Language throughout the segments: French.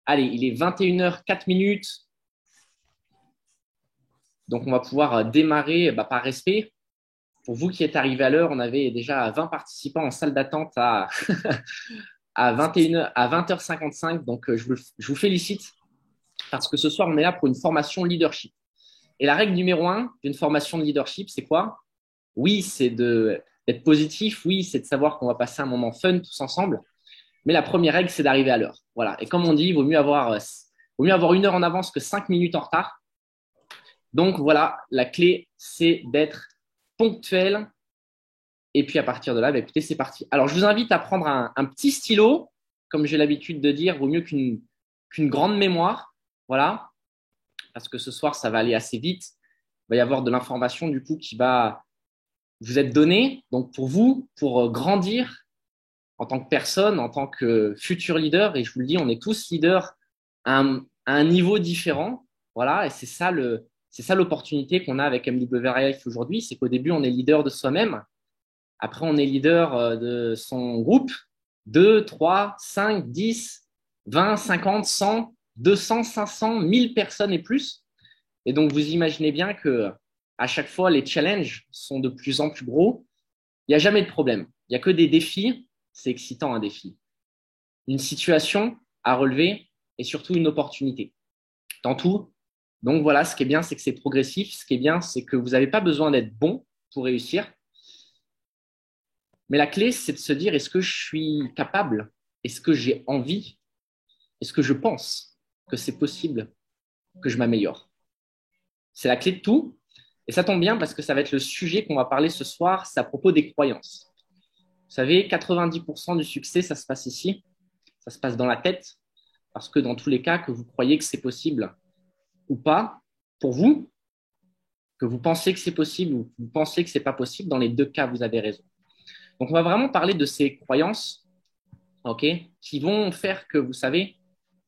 Allez, il est 21h04. Donc, on va pouvoir démarrer par respect. Pour vous qui êtes arrivés à l'heure, on avait déjà 20 participants en salle d'attente à 21h, à 20h55. Donc, je vous félicite parce que ce soir, on est là pour une formation leadership. Et la règle numéro un d'une formation de leadership, c'est quoi? Oui, c'est d'être positif. Oui, c'est de savoir qu'on va passer un moment fun tous ensemble. Mais la première règle, c'est d'arriver à l'heure. Voilà. Et comme on dit, il vaut mieux avoir 1 heure en avance que 5 minutes en retard. Donc voilà, la clé, c'est d'être ponctuel. Et puis à partir de là, écoutez, c'est parti. Alors, je vous invite à prendre un petit stylo. Comme j'ai l'habitude de dire, vaut mieux qu'une grande mémoire. Voilà. Parce que ce soir, ça va aller assez vite. Il va y avoir de l'information du coup qui va vous être donnée. Donc pour vous, pour grandir en tant que personne, en tant que futur leader, et je vous le dis, on est tous leaders à un niveau différent. Voilà, et c'est ça l'opportunité qu'on a avec MWRF aujourd'hui, c'est qu'au début, on est leader de soi-même. Après, on est leader de son groupe, 2, 3, 5, 10, 20, 50, 100, 200, 500, 1000 personnes et plus. Et donc, vous imaginez bien que à chaque fois, les challenges sont de plus en plus gros. Il n'y a jamais de problème. Il n'y a que des défis. C'est excitant, un défi. Une situation à relever et surtout une opportunité. Dans tout. Donc, voilà, ce qui est bien, c'est que c'est progressif. Ce qui est bien, c'est que vous n'avez pas besoin d'être bon pour réussir. Mais la clé, c'est de se dire, est-ce que je suis capable? Est-ce que j'ai envie? Est-ce que je pense que c'est possible que je m'améliore? C'est la clé de tout. Et ça tombe bien parce que ça va être le sujet qu'on va parler ce soir, c'est à propos des croyances. Vous savez, 90% du succès, ça se passe ici, ça se passe dans la tête, parce que dans tous les cas, que vous croyez que c'est possible ou pas, pour vous, que vous pensez que c'est possible ou que vous pensez que c'est pas possible, dans les deux cas, vous avez raison. Donc, on va vraiment parler de ces croyances, ok, qui vont faire que, vous savez,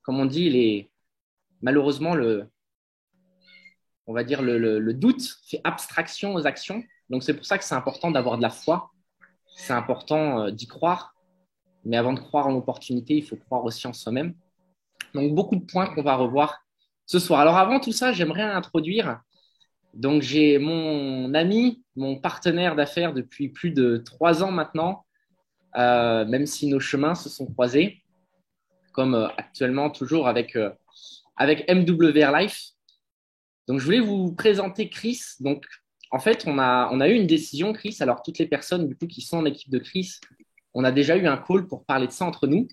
comme on dit, malheureusement, on va dire le doute fait abstraction aux actions. Donc, c'est pour ça que c'est important d'avoir de la foi, c'est important d'y croire. Mais avant de croire en l'opportunité, il faut croire aussi en soi-même. Donc, beaucoup de points qu'on va revoir ce soir. Alors, avant tout ça, j'aimerais introduire. Donc, j'ai mon ami, mon partenaire d'affaires depuis plus de 3 ans maintenant, même si nos chemins se sont croisés, comme actuellement toujours avec MWR Life. Donc, je voulais vous présenter Chris. Donc, en fait, on a eu une décision, Chris. Alors, toutes les personnes du coup qui sont en équipe de Chris, on a déjà eu un call pour parler de ça entre nous.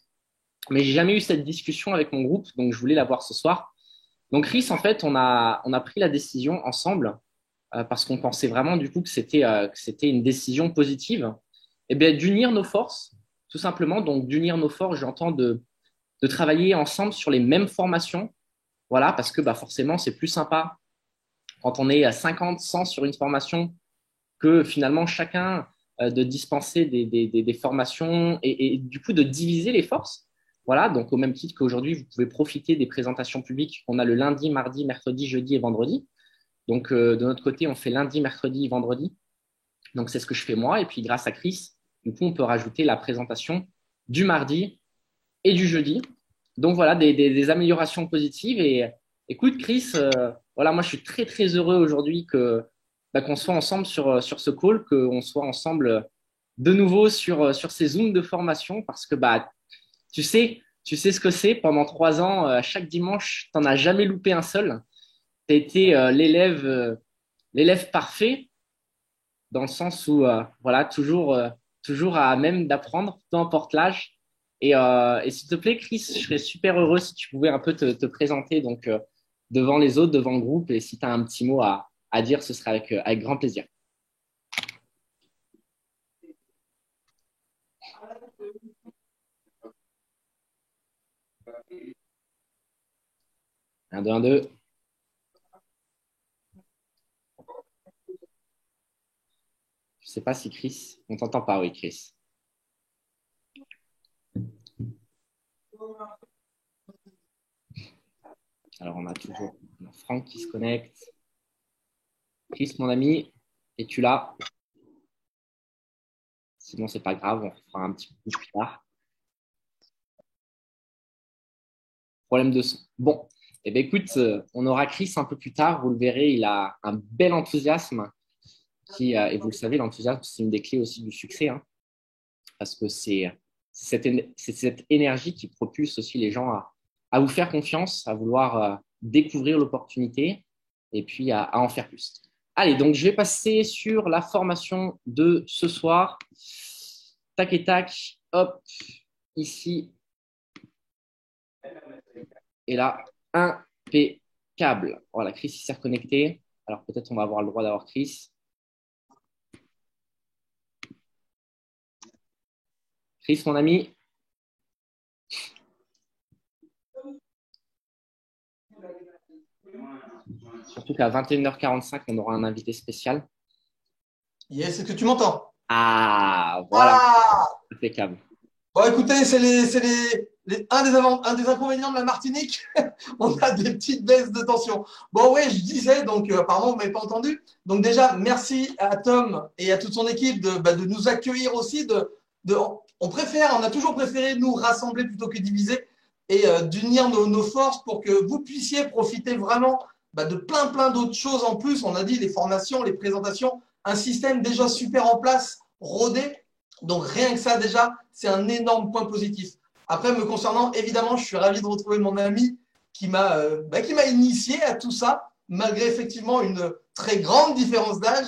Mais j'ai jamais eu cette discussion avec mon groupe, donc je voulais l'avoir ce soir. Donc Chris, en fait, on a pris la décision ensemble parce qu'on pensait vraiment du coup que c'était une décision positive, et bien d'unir nos forces, tout simplement. Donc d'unir nos forces, j'entends de travailler ensemble sur les mêmes formations, voilà, parce que bah forcément c'est plus sympa quand on est à 50, 100 sur une formation que finalement chacun de dispenser des formations et du coup de diviser les forces. Voilà, donc au même titre qu'aujourd'hui, vous pouvez profiter des présentations publiques qu'on a le lundi, mardi, mercredi, jeudi et vendredi. Donc de notre côté, on fait lundi, mercredi, vendredi. Donc c'est ce que je fais moi. Et puis grâce à Chris, du coup, on peut rajouter la présentation du mardi et du jeudi. Donc voilà, des améliorations positives. Et écoute, Chris, voilà, moi je suis très très heureux aujourd'hui qu'on soit ensemble sur ce call, qu'on soit ensemble de nouveau sur ces Zooms de formation, parce que bah tu sais ce que c'est. Pendant 3 ans, chaque dimanche, tu n'en as jamais loupé un seul. Tu as été l'élève parfait, dans le sens où voilà, toujours à même d'apprendre, peu importe l'âge. Et s'il te plaît, Chris, je serais super heureux si tu pouvais un peu te présenter donc, devant les autres, devant le groupe. Et si tu as un petit mot à dire, ce serait avec grand plaisir. Un, deux, un, deux. Je sais pas si Chris, on t'entend pas, oui, Chris. Alors, on a Franck qui se connecte. Chris, mon ami, es-tu là? Sinon, c'est pas grave, on fera un petit peu plus tard. Problème de son. Bon, eh bien, écoute, on aura Chris un peu plus tard. Vous le verrez, il a un bel enthousiasme. Et vous le savez, l'enthousiasme, c'est une des clés aussi du succès, hein, parce que c'est cette énergie qui propulse aussi les gens à vous faire confiance, à vouloir découvrir l'opportunité et puis à en faire plus. Allez, donc je vais passer sur la formation de ce soir. Tac et tac, hop, ici. Et là, impeccable. Voilà, Chris, il s'est reconnecté. Alors peut-être on va avoir le droit d'avoir Chris. Chris, mon ami. Surtout qu'à 21h45, on aura un invité spécial. Yes, est-ce que tu m'entends? Ah, voilà, Ah! impeccable. Bon, écoutez, un des inconvénients de la Martinique. On a des petites baisses de tension. Bon, oui, je disais, donc apparemment, vous ne m'avez pas entendu. Donc déjà, merci à Tom et à toute son équipe de nous accueillir aussi. On a toujours préféré nous rassembler plutôt que diviser et d'unir nos forces pour que vous puissiez profiter vraiment de plein d'autres choses en plus. On a dit les formations, les présentations, un système déjà super en place, rodé. Donc rien que ça déjà, c'est un énorme point positif. Après, me concernant, évidemment, je suis ravi de retrouver mon ami qui m'a initié à tout ça, malgré effectivement une très grande différence d'âge,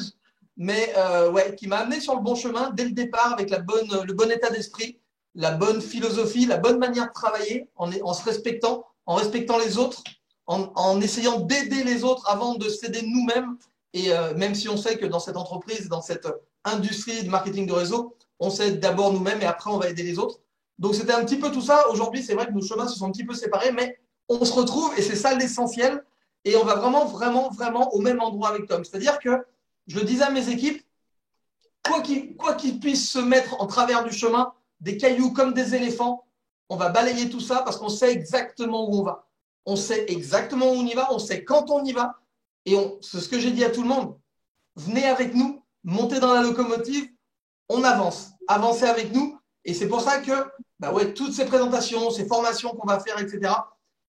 mais ouais, qui m'a amené sur le bon chemin dès le départ avec le bon état d'esprit, la bonne philosophie, la bonne manière de travailler, en se respectant, en respectant les autres, en essayant d'aider les autres avant de s'aider nous-mêmes. Et même si on sait que dans cette entreprise, dans cette industrie de marketing de réseau, on s'aide d'abord nous-mêmes et après on va aider les autres. Donc c'était un petit peu tout ça. Aujourd'hui, c'est vrai que nos chemins se sont un petit peu séparés, mais on se retrouve et c'est ça l'essentiel. Et on va vraiment au même endroit avec Tom. C'est-à-dire que je le disais à mes équipes, quoi qu'ils puissent se mettre en travers du chemin, des cailloux comme des éléphants, on va balayer tout ça parce qu'on sait exactement où on va. On sait exactement où on y va, on sait quand on y va. Et c'est ce que j'ai dit à tout le monde. Venez avec nous, montez dans la locomotive, on avance, avancez avec nous. Et c'est pour ça que ouais, toutes ces présentations, ces formations qu'on va faire, etc.,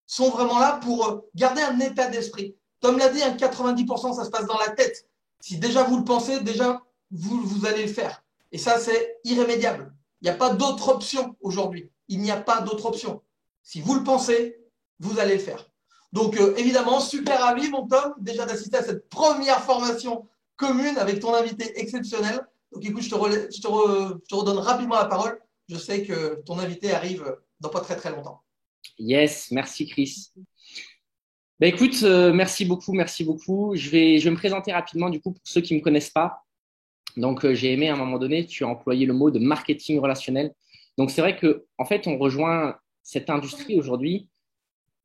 sont vraiment là pour garder un état d'esprit. Comme l'a dit, 90%, ça se passe dans la tête. Si déjà vous le pensez, déjà vous allez le faire. Et ça, c'est irrémédiable. Il n'y a pas d'autre option aujourd'hui. Il n'y a pas d'autre option. Si vous le pensez, vous allez le faire. Donc, évidemment, super ravi, mon Tom, déjà d'assister à cette première formation commune avec ton invité exceptionnel. Donc, écoute, je te redonne rapidement la parole. Je sais que ton invité arrive dans pas très longtemps. Yes, merci Chris. Ben écoute, merci beaucoup, merci beaucoup. Je vais me présenter rapidement du coup pour ceux qui ne me connaissent pas. Donc j'ai aimé à un moment donné, tu as employé le mot de marketing relationnel. Donc c'est vrai que en fait on rejoint cette industrie aujourd'hui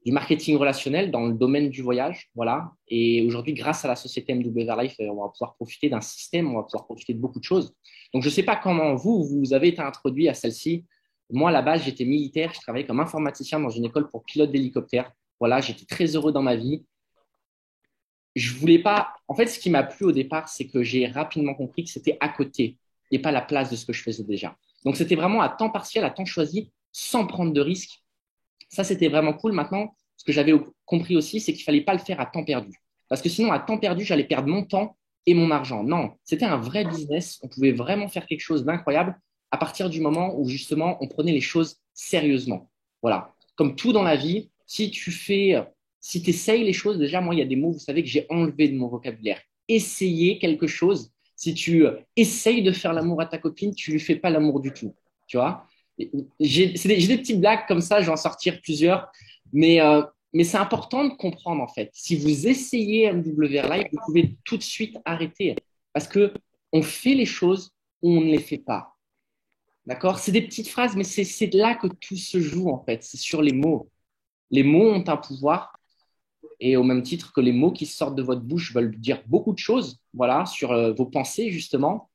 du marketing relationnel dans le domaine du voyage, voilà. Et aujourd'hui, grâce à la société MW Life, on va pouvoir profiter d'un système, on va pouvoir profiter de beaucoup de choses. Donc je ne sais pas comment vous avez été introduit à celle-ci. Moi, à la base, j'étais militaire, je travaillais comme informaticien dans une école pour pilote d'hélicoptère. Voilà, j'étais très heureux dans ma vie. Je voulais pas. En fait, ce qui m'a plu au départ, c'est que j'ai rapidement compris que c'était à côté et pas la place de ce que je faisais déjà. Donc, c'était vraiment à temps partiel, à temps choisi, sans prendre de risques. Ça, c'était vraiment cool. Maintenant, ce que j'avais compris aussi, c'est qu'il fallait pas le faire à temps perdu. Parce que sinon, à temps perdu, j'allais perdre mon temps et mon argent. Non, c'était un vrai business. On pouvait vraiment faire quelque chose d'incroyable à partir du moment où justement on prenait les choses sérieusement. Voilà. Comme tout dans la vie, si tu essayes les choses, déjà, moi, il y a des mots, vous savez, que j'ai enlevés de mon vocabulaire. Essayer quelque chose. Si tu essayes de faire l'amour à ta copine, tu lui fais pas l'amour du tout. Tu vois? J'ai des petites blagues comme ça, je vais en sortir plusieurs, mais, euh, mais c'est important de comprendre en fait. Si vous essayez MW Live, vous pouvez tout de suite arrêter parce que on fait les choses ou on ne les fait pas. D'accord? C'est des petites phrases, mais c'est là que tout se joue en fait. C'est sur les mots. Les mots ont un pouvoir et au même titre que les mots qui sortent de votre bouche veulent dire beaucoup de choses, voilà, sur vos pensées justement,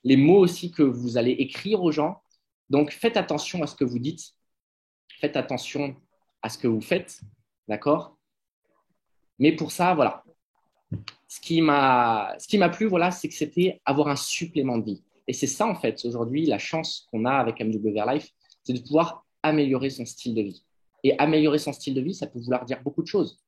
les mots aussi que vous allez écrire aux gens. Donc faites attention à ce que vous dites, faites attention à ce que vous faites, d'accord? Mais pour ça, voilà, ce qui m'a plu, voilà, c'est que c'était avoir un supplément de vie. Et c'est ça, en fait, aujourd'hui, la chance qu'on a avec MW Life, c'est de pouvoir améliorer son style de vie. Et améliorer son style de vie, ça peut vouloir dire beaucoup de choses.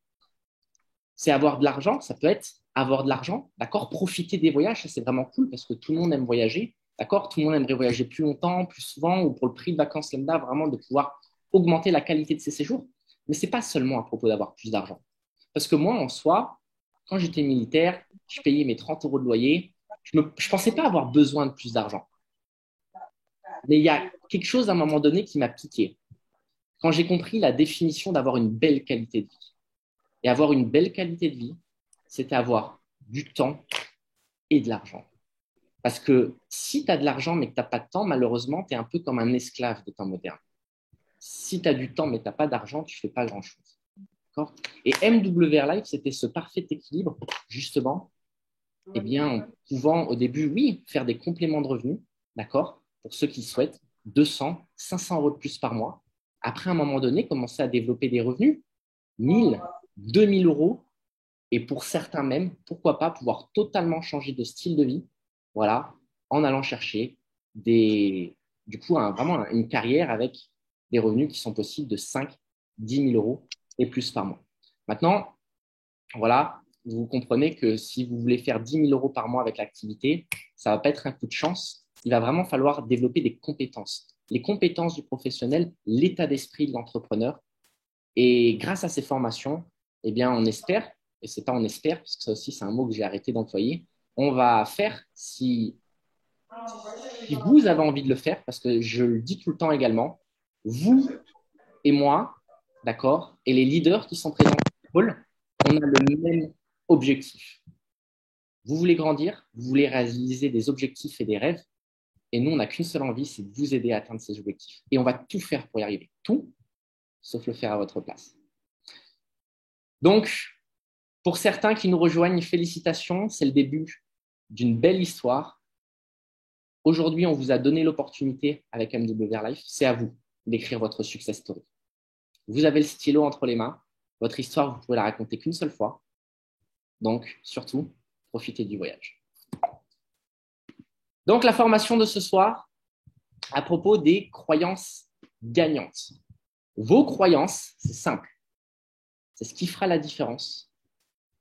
C'est avoir de l'argent, ça peut être avoir de l'argent, d'accord? Profiter des voyages, ça c'est vraiment cool parce que tout le monde aime voyager, d'accord? Tout le monde aimerait voyager plus longtemps, plus souvent, ou pour le prix de vacances lambda, vraiment de pouvoir augmenter la qualité de ses séjours. Mais ce n'est pas seulement à propos d'avoir plus d'argent. Parce que moi, en soi, quand j'étais militaire, je payais mes 30 euros de loyer, je ne pensais pas avoir besoin de plus d'argent. Mais il y a quelque chose à un moment donné qui m'a piqué. Quand j'ai compris la définition d'avoir une belle qualité de vie. Et avoir une belle qualité de vie, c'est avoir du temps et de l'argent. Parce que si tu as de l'argent mais que tu n'as pas de temps, malheureusement, tu es un peu comme un esclave des temps modernes. Si tu as du temps mais tu n'as pas d'argent, tu ne fais pas grand-chose. D'accord? Et MWR Life, c'était ce parfait équilibre, justement, eh bien, en pouvant au début, oui, faire des compléments de revenus, d'accord, pour ceux qui souhaitent 200, 500 euros de plus par mois. Après, à un moment donné, commencer à développer des revenus, 1000, 2000 euros, et pour certains même, pourquoi pas pouvoir totalement changer de style de vie, voilà, en allant chercher du coup, vraiment une carrière avec des revenus qui sont possibles de 5, 10 000 euros et plus par mois. Maintenant, voilà, vous comprenez que si vous voulez faire 10 000 euros par mois avec l'activité, ça ne va pas être un coup de chance. Il va vraiment falloir développer des compétences. Les compétences du professionnel, l'état d'esprit de l'entrepreneur. Et grâce à ces formations, eh bien, on espère, et c'est pas on espère, parce que ça aussi, c'est un mot que j'ai arrêté d'employer, on va faire si vous avez envie de le faire, parce que je le dis tout le temps également, vous et moi, d'accord, et les leaders qui sont présents dans le hall, on a le même objectif. Vous voulez grandir, vous voulez réaliser des objectifs et des rêves, et nous, on n'a qu'une seule envie, c'est de vous aider à atteindre ces objectifs. Et on va tout faire pour y arriver. Tout, sauf le faire à votre place. Donc, pour certains qui nous rejoignent, félicitations, c'est le début d'une belle histoire. Aujourd'hui, on vous a donné l'opportunité avec MWR Life. C'est à vous d'écrire votre success story. Vous avez le stylo entre les mains. Votre histoire, vous pouvez la raconter qu'une seule fois. Donc, surtout, profitez du voyage. Donc, la formation de ce soir, à propos des croyances gagnantes. Vos croyances, c'est simple. C'est ce qui fera la différence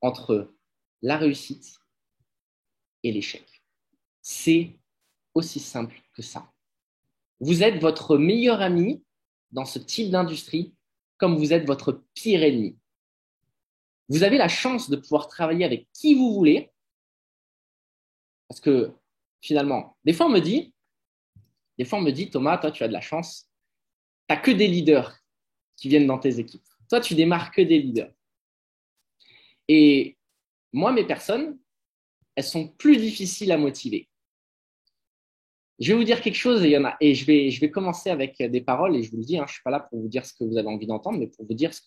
entre la réussite et l'échec. C'est aussi simple que ça. Vous êtes votre meilleur ami dans ce type d'industrie comme vous êtes votre pire ennemi. Vous avez la chance de pouvoir travailler avec qui vous voulez parce que finalement, des fois on me dit, Thomas, toi tu as de la chance, tu n'as que des leaders qui viennent dans tes équipes. Toi, tu démarres que des leaders. Et moi, mes personnes, elles sont plus difficiles à motiver. Je vais vous dire quelque chose et je vais commencer avec des paroles et je vous le dis, je ne suis pas là pour vous dire ce que vous avez envie d'entendre, mais pour vous dire ce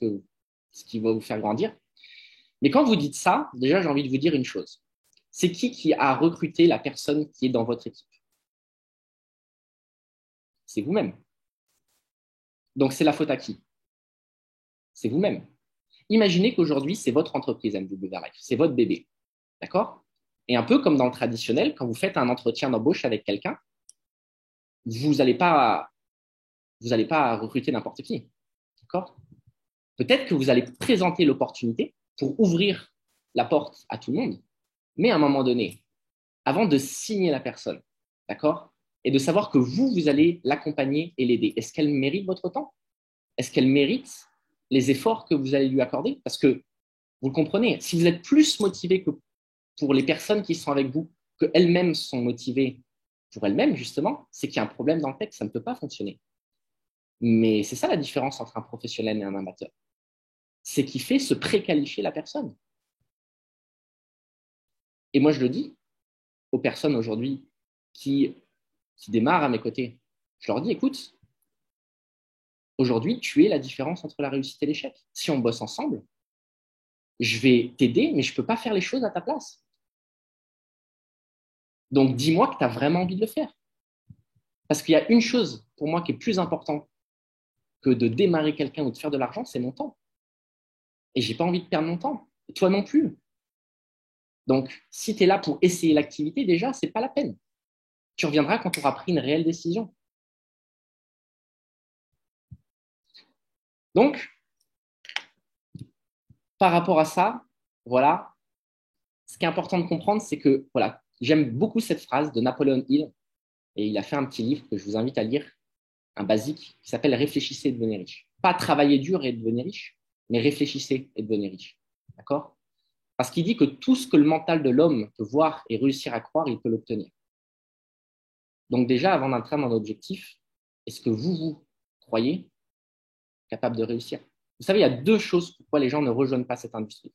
qui va vous faire grandir. Mais quand vous dites ça, déjà, j'ai envie de vous dire une chose. C'est qui a recruté la personne qui est dans votre équipe? C'est vous-même. Donc, c'est la faute à qui? C'est vous-même. Imaginez qu'aujourd'hui, c'est votre entreprise MWR Life, c'est votre bébé. D'accord? Et un peu comme dans le traditionnel, quand vous faites un entretien d'embauche avec quelqu'un, vous n'allez pas recruter n'importe qui. D'accord? Peut-être que vous allez présenter l'opportunité pour ouvrir la porte à tout le monde, mais à un moment donné, avant de signer la personne, d'accord? Et de savoir que vous allez l'accompagner et l'aider. Est-ce qu'elle mérite votre temps? Est-ce qu'elle mérite les efforts que vous allez lui accorder? Parce que, vous le comprenez, si vous êtes plus motivé que pour les personnes qui sont avec vous, qu'elles-mêmes sont motivées pour elles-mêmes, justement, c'est qu'il y a un problème dans le texte, ça ne peut pas fonctionner. Mais c'est ça la différence entre un professionnel et un amateur. C'est qu'il fait se préqualifier la personne. Et moi, je le dis aux personnes aujourd'hui qui démarrent à mes côtés. Je leur dis, écoute, aujourd'hui, tu es la différence entre la réussite et l'échec. Si on bosse ensemble, je vais t'aider, mais je ne peux pas faire les choses à ta place. Donc, dis-moi que tu as vraiment envie de le faire. Parce qu'il y a une chose pour moi qui est plus importante que de démarrer quelqu'un ou de faire de l'argent, c'est mon temps. Et je n'ai pas envie de perdre mon temps. Et toi non plus. Donc, si tu es là pour essayer l'activité, déjà, ce n'est pas la peine. Tu reviendras quand tu auras pris une réelle décision. Donc, par rapport à ça, voilà, ce qui est important de comprendre, c'est que, voilà, j'aime beaucoup cette phrase de Napoleon Hill, et il a fait un petit livre que je vous invite à lire, un basique, qui s'appelle Réfléchissez et devenez riche. Pas travailler dur et devenir riche, mais réfléchissez et devenez riche. D'accord? Parce qu'il dit que tout ce que le mental de l'homme peut voir et réussir à croire, il peut l'obtenir. Donc déjà, avant d'atteindre un objectif, est-ce que vous croyez capable de réussir? Vous savez, il y a deux choses pourquoi les gens ne rejoignent pas cette industrie.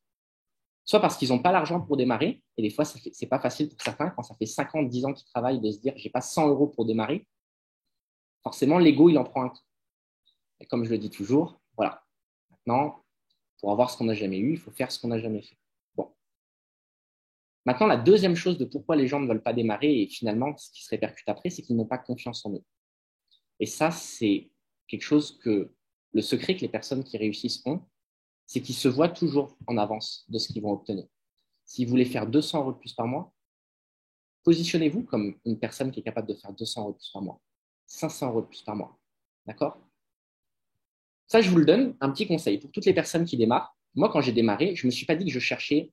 Soit parce qu'ils n'ont pas l'argent pour démarrer, et des fois, ce n'est pas facile pour certains, quand ça fait 5 ans, 10 ans qu'ils travaillent, de se dire, j'ai pas 100 € pour démarrer. Forcément, l'ego, il en prend un coup. Et comme je le dis toujours, voilà. Maintenant, pour avoir ce qu'on n'a jamais eu, il faut faire ce qu'on n'a jamais fait. Bon. Maintenant, la deuxième chose de pourquoi les gens ne veulent pas démarrer, et finalement, ce qui se répercute après, c'est qu'ils n'ont pas confiance en eux. Et ça, c'est quelque chose que le secret que les personnes qui réussissent ont, c'est qu'ils se voient toujours en avance de ce qu'ils vont obtenir. Si vous voulez faire 200 € de plus par mois, positionnez-vous comme une personne qui est capable de faire 200 € de plus par mois, 500 € de plus par mois. D'accord? Ça, je vous le donne, un petit conseil pour toutes les personnes qui démarrent. Moi, quand j'ai démarré, je ne me suis pas dit que je cherchais,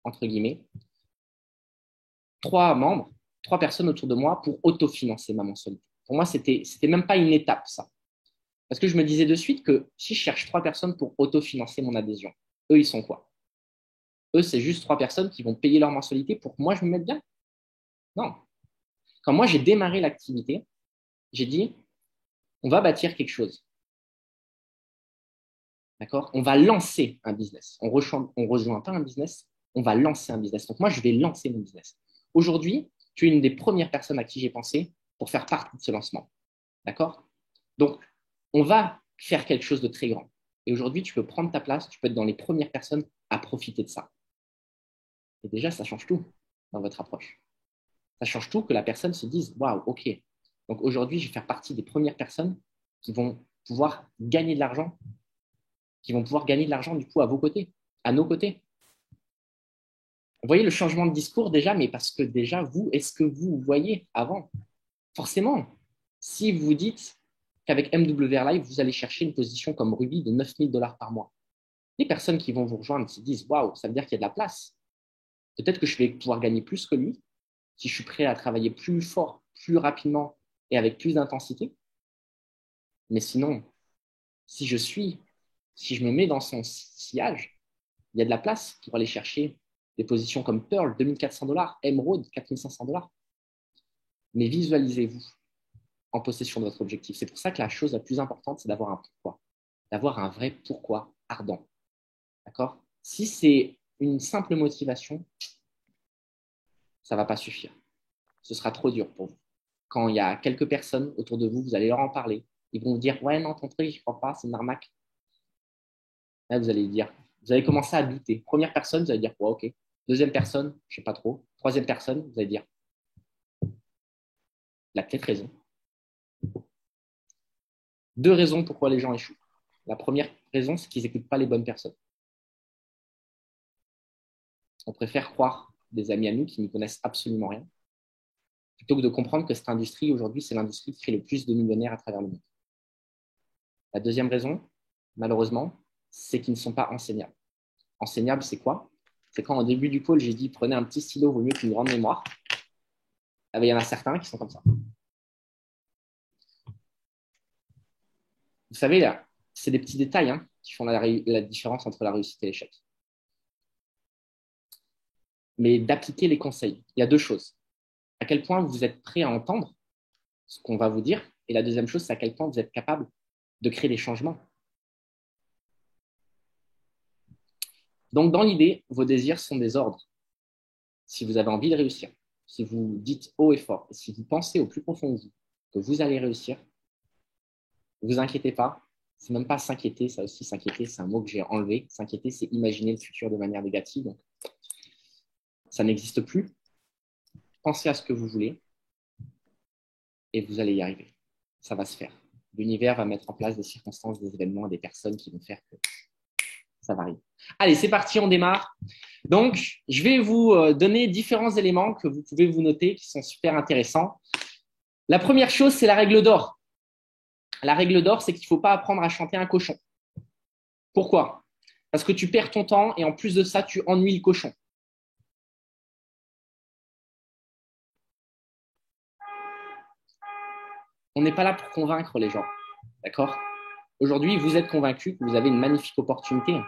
entre guillemets, 3 membres, 3 personnes autour de moi pour autofinancer ma mensualité. Pour moi, c'était même pas une étape, ça. Parce que je me disais de suite que si je cherche 3 personnes pour autofinancer mon adhésion, eux, ils sont quoi? Eux, c'est juste 3 personnes qui vont payer leur mensualité pour que moi, je me mette bien? Non. Quand moi, j'ai démarré l'activité, j'ai dit, on va bâtir quelque chose. D'accord? On va lancer un business. On ne rejoint pas un business, on va lancer un business. Donc, moi, je vais lancer mon business. Aujourd'hui, tu es une des premières personnes à qui j'ai pensé pour faire partie de ce lancement. D'accord? Donc, on va faire quelque chose de très grand. Et aujourd'hui, tu peux prendre ta place, tu peux être dans les premières personnes à profiter de ça. Et déjà, ça change tout dans votre approche. Ça change tout que la personne se dise, waouh, ok. Donc aujourd'hui, je vais faire partie des premières personnes qui vont pouvoir gagner de l'argent, du coup à vos côtés, à nos côtés. Vous voyez le changement de discours déjà, mais parce que déjà, vous, est-ce que vous voyez avant? Forcément, si vous vous dites qu'avec MWR Live, vous allez chercher une position comme Ruby de 9 000 $ par mois, les personnes qui vont vous rejoindre se disent, waouh, ça veut dire qu'il y a de la place. Peut-être que je vais pouvoir gagner plus que lui si je suis prêt à travailler plus fort, plus rapidement et avec plus d'intensité. Mais sinon, si je me mets dans son sillage, il y a de la place pour aller chercher des positions comme Pearl, 2 400 $, Emerald, 4 500 $. Mais visualisez-vous en possession de votre objectif. C'est pour ça que la chose la plus importante, c'est d'avoir un pourquoi, d'avoir un vrai pourquoi ardent. D'accord? Si c'est une simple motivation, ça ne va pas suffire. Ce sera trop dur pour vous. Quand il y a quelques personnes autour de vous, vous allez leur en parler. Ils vont vous dire, ouais, non, ton truc, je ne crois pas, c'est une arnaque. Là, vous allez commencer à douter. Première personne, vous allez dire, ouais, ok. Deuxième personne, je ne sais pas trop. Troisième personne, vous allez dire, il a peut-être raison. 2 raisons pourquoi les gens échouent. La première raison, c'est qu'ils n'écoutent pas les bonnes personnes. On préfère croire des amis à nous qui ne connaissent absolument rien, plutôt que de comprendre que cette industrie, aujourd'hui, c'est l'industrie qui fait le plus de millionnaires à travers le monde. La deuxième raison, malheureusement, c'est qu'ils ne sont pas enseignables. Enseignables, c'est quoi? C'est quand, au début du call, j'ai dit, prenez un petit stylo, vaut mieux qu'une grande mémoire. Il y en a certains qui sont comme ça. Vous savez, là, c'est des petits détails qui font la différence entre la réussite et l'échec. Mais d'appliquer les conseils. Il y a 2 choses. À quel point vous êtes prêt à entendre ce qu'on va vous dire. Et la deuxième chose, c'est à quel point vous êtes capable de créer des changements. Donc, dans l'idée, vos désirs sont des ordres. Si vous avez envie de réussir, si vous dites haut et fort, et si vous pensez au plus profond de vous que vous allez réussir, ne vous inquiétez pas. C'est même pas s'inquiéter, ça aussi, s'inquiéter, c'est un mot que j'ai enlevé. S'inquiéter, c'est imaginer le futur de manière négative. Donc, ça n'existe plus. Pensez à ce que vous voulez et vous allez y arriver. Ça va se faire. L'univers va mettre en place des circonstances, des événements, des personnes qui vont faire que ça va arriver. Allez, c'est parti, on démarre. Donc, je vais vous donner différents éléments que vous pouvez vous noter qui sont super intéressants. La première chose, c'est la règle d'or. La règle d'or, c'est qu'il ne faut pas apprendre à chanter un cochon. Pourquoi? Parce que tu perds ton temps et en plus de ça, tu ennuies le cochon. On n'est pas là pour convaincre les gens. D'accord? Aujourd'hui, vous êtes convaincus que vous avez une magnifique opportunité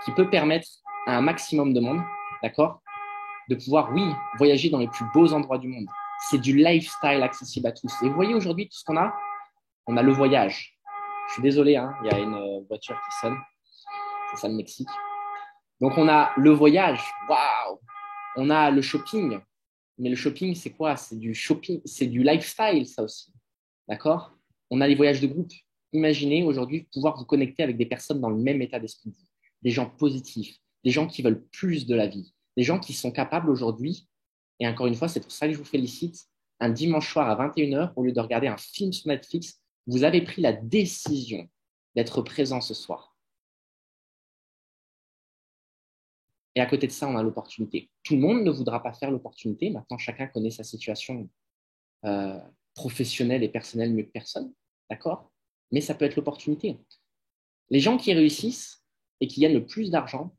qui peut permettre à un maximum de monde, d'accord, de pouvoir, oui, voyager dans les plus beaux endroits du monde. C'est du lifestyle accessible à tous. Et vous voyez aujourd'hui tout ce qu'on a? On a le voyage. Je suis désolé, hein, il y a une voiture qui sonne. C'est ça le Mexique. Donc on a le voyage. Waouh! On a le shopping. Mais le shopping, c'est quoi? C'est du shopping, c'est du lifestyle, ça aussi. D'accord? On a les voyages de groupe. Imaginez aujourd'hui pouvoir vous connecter avec des personnes dans le même état d'esprit que vous. Des gens positifs, des gens qui veulent plus de la vie, des gens qui sont capables aujourd'hui, et encore une fois, c'est pour ça que je vous félicite, un dimanche soir à 21h, au lieu de regarder un film sur Netflix, vous avez pris la décision d'être présent ce soir. Et à côté de ça, on a l'opportunité. Tout le monde ne voudra pas faire l'opportunité. Maintenant, chacun connaît sa situation euh, professionnelle et personnelle mieux que personne. D'accord? Mais ça peut être l'opportunité. Les gens qui réussissent et qui gagnent le plus d'argent,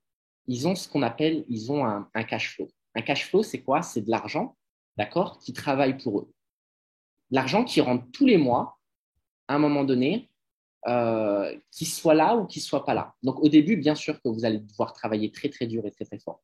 ils ont ce qu'on appelle, ils ont un cash flow. Un cash flow, c'est quoi? C'est de l'argent, d'accord, qui travaille pour eux. L'argent qui rentre tous les mois, à un moment donné, qu'il soit là ou qu'il soit pas là. Donc au début, bien sûr que vous allez devoir travailler très très dur et très très fort.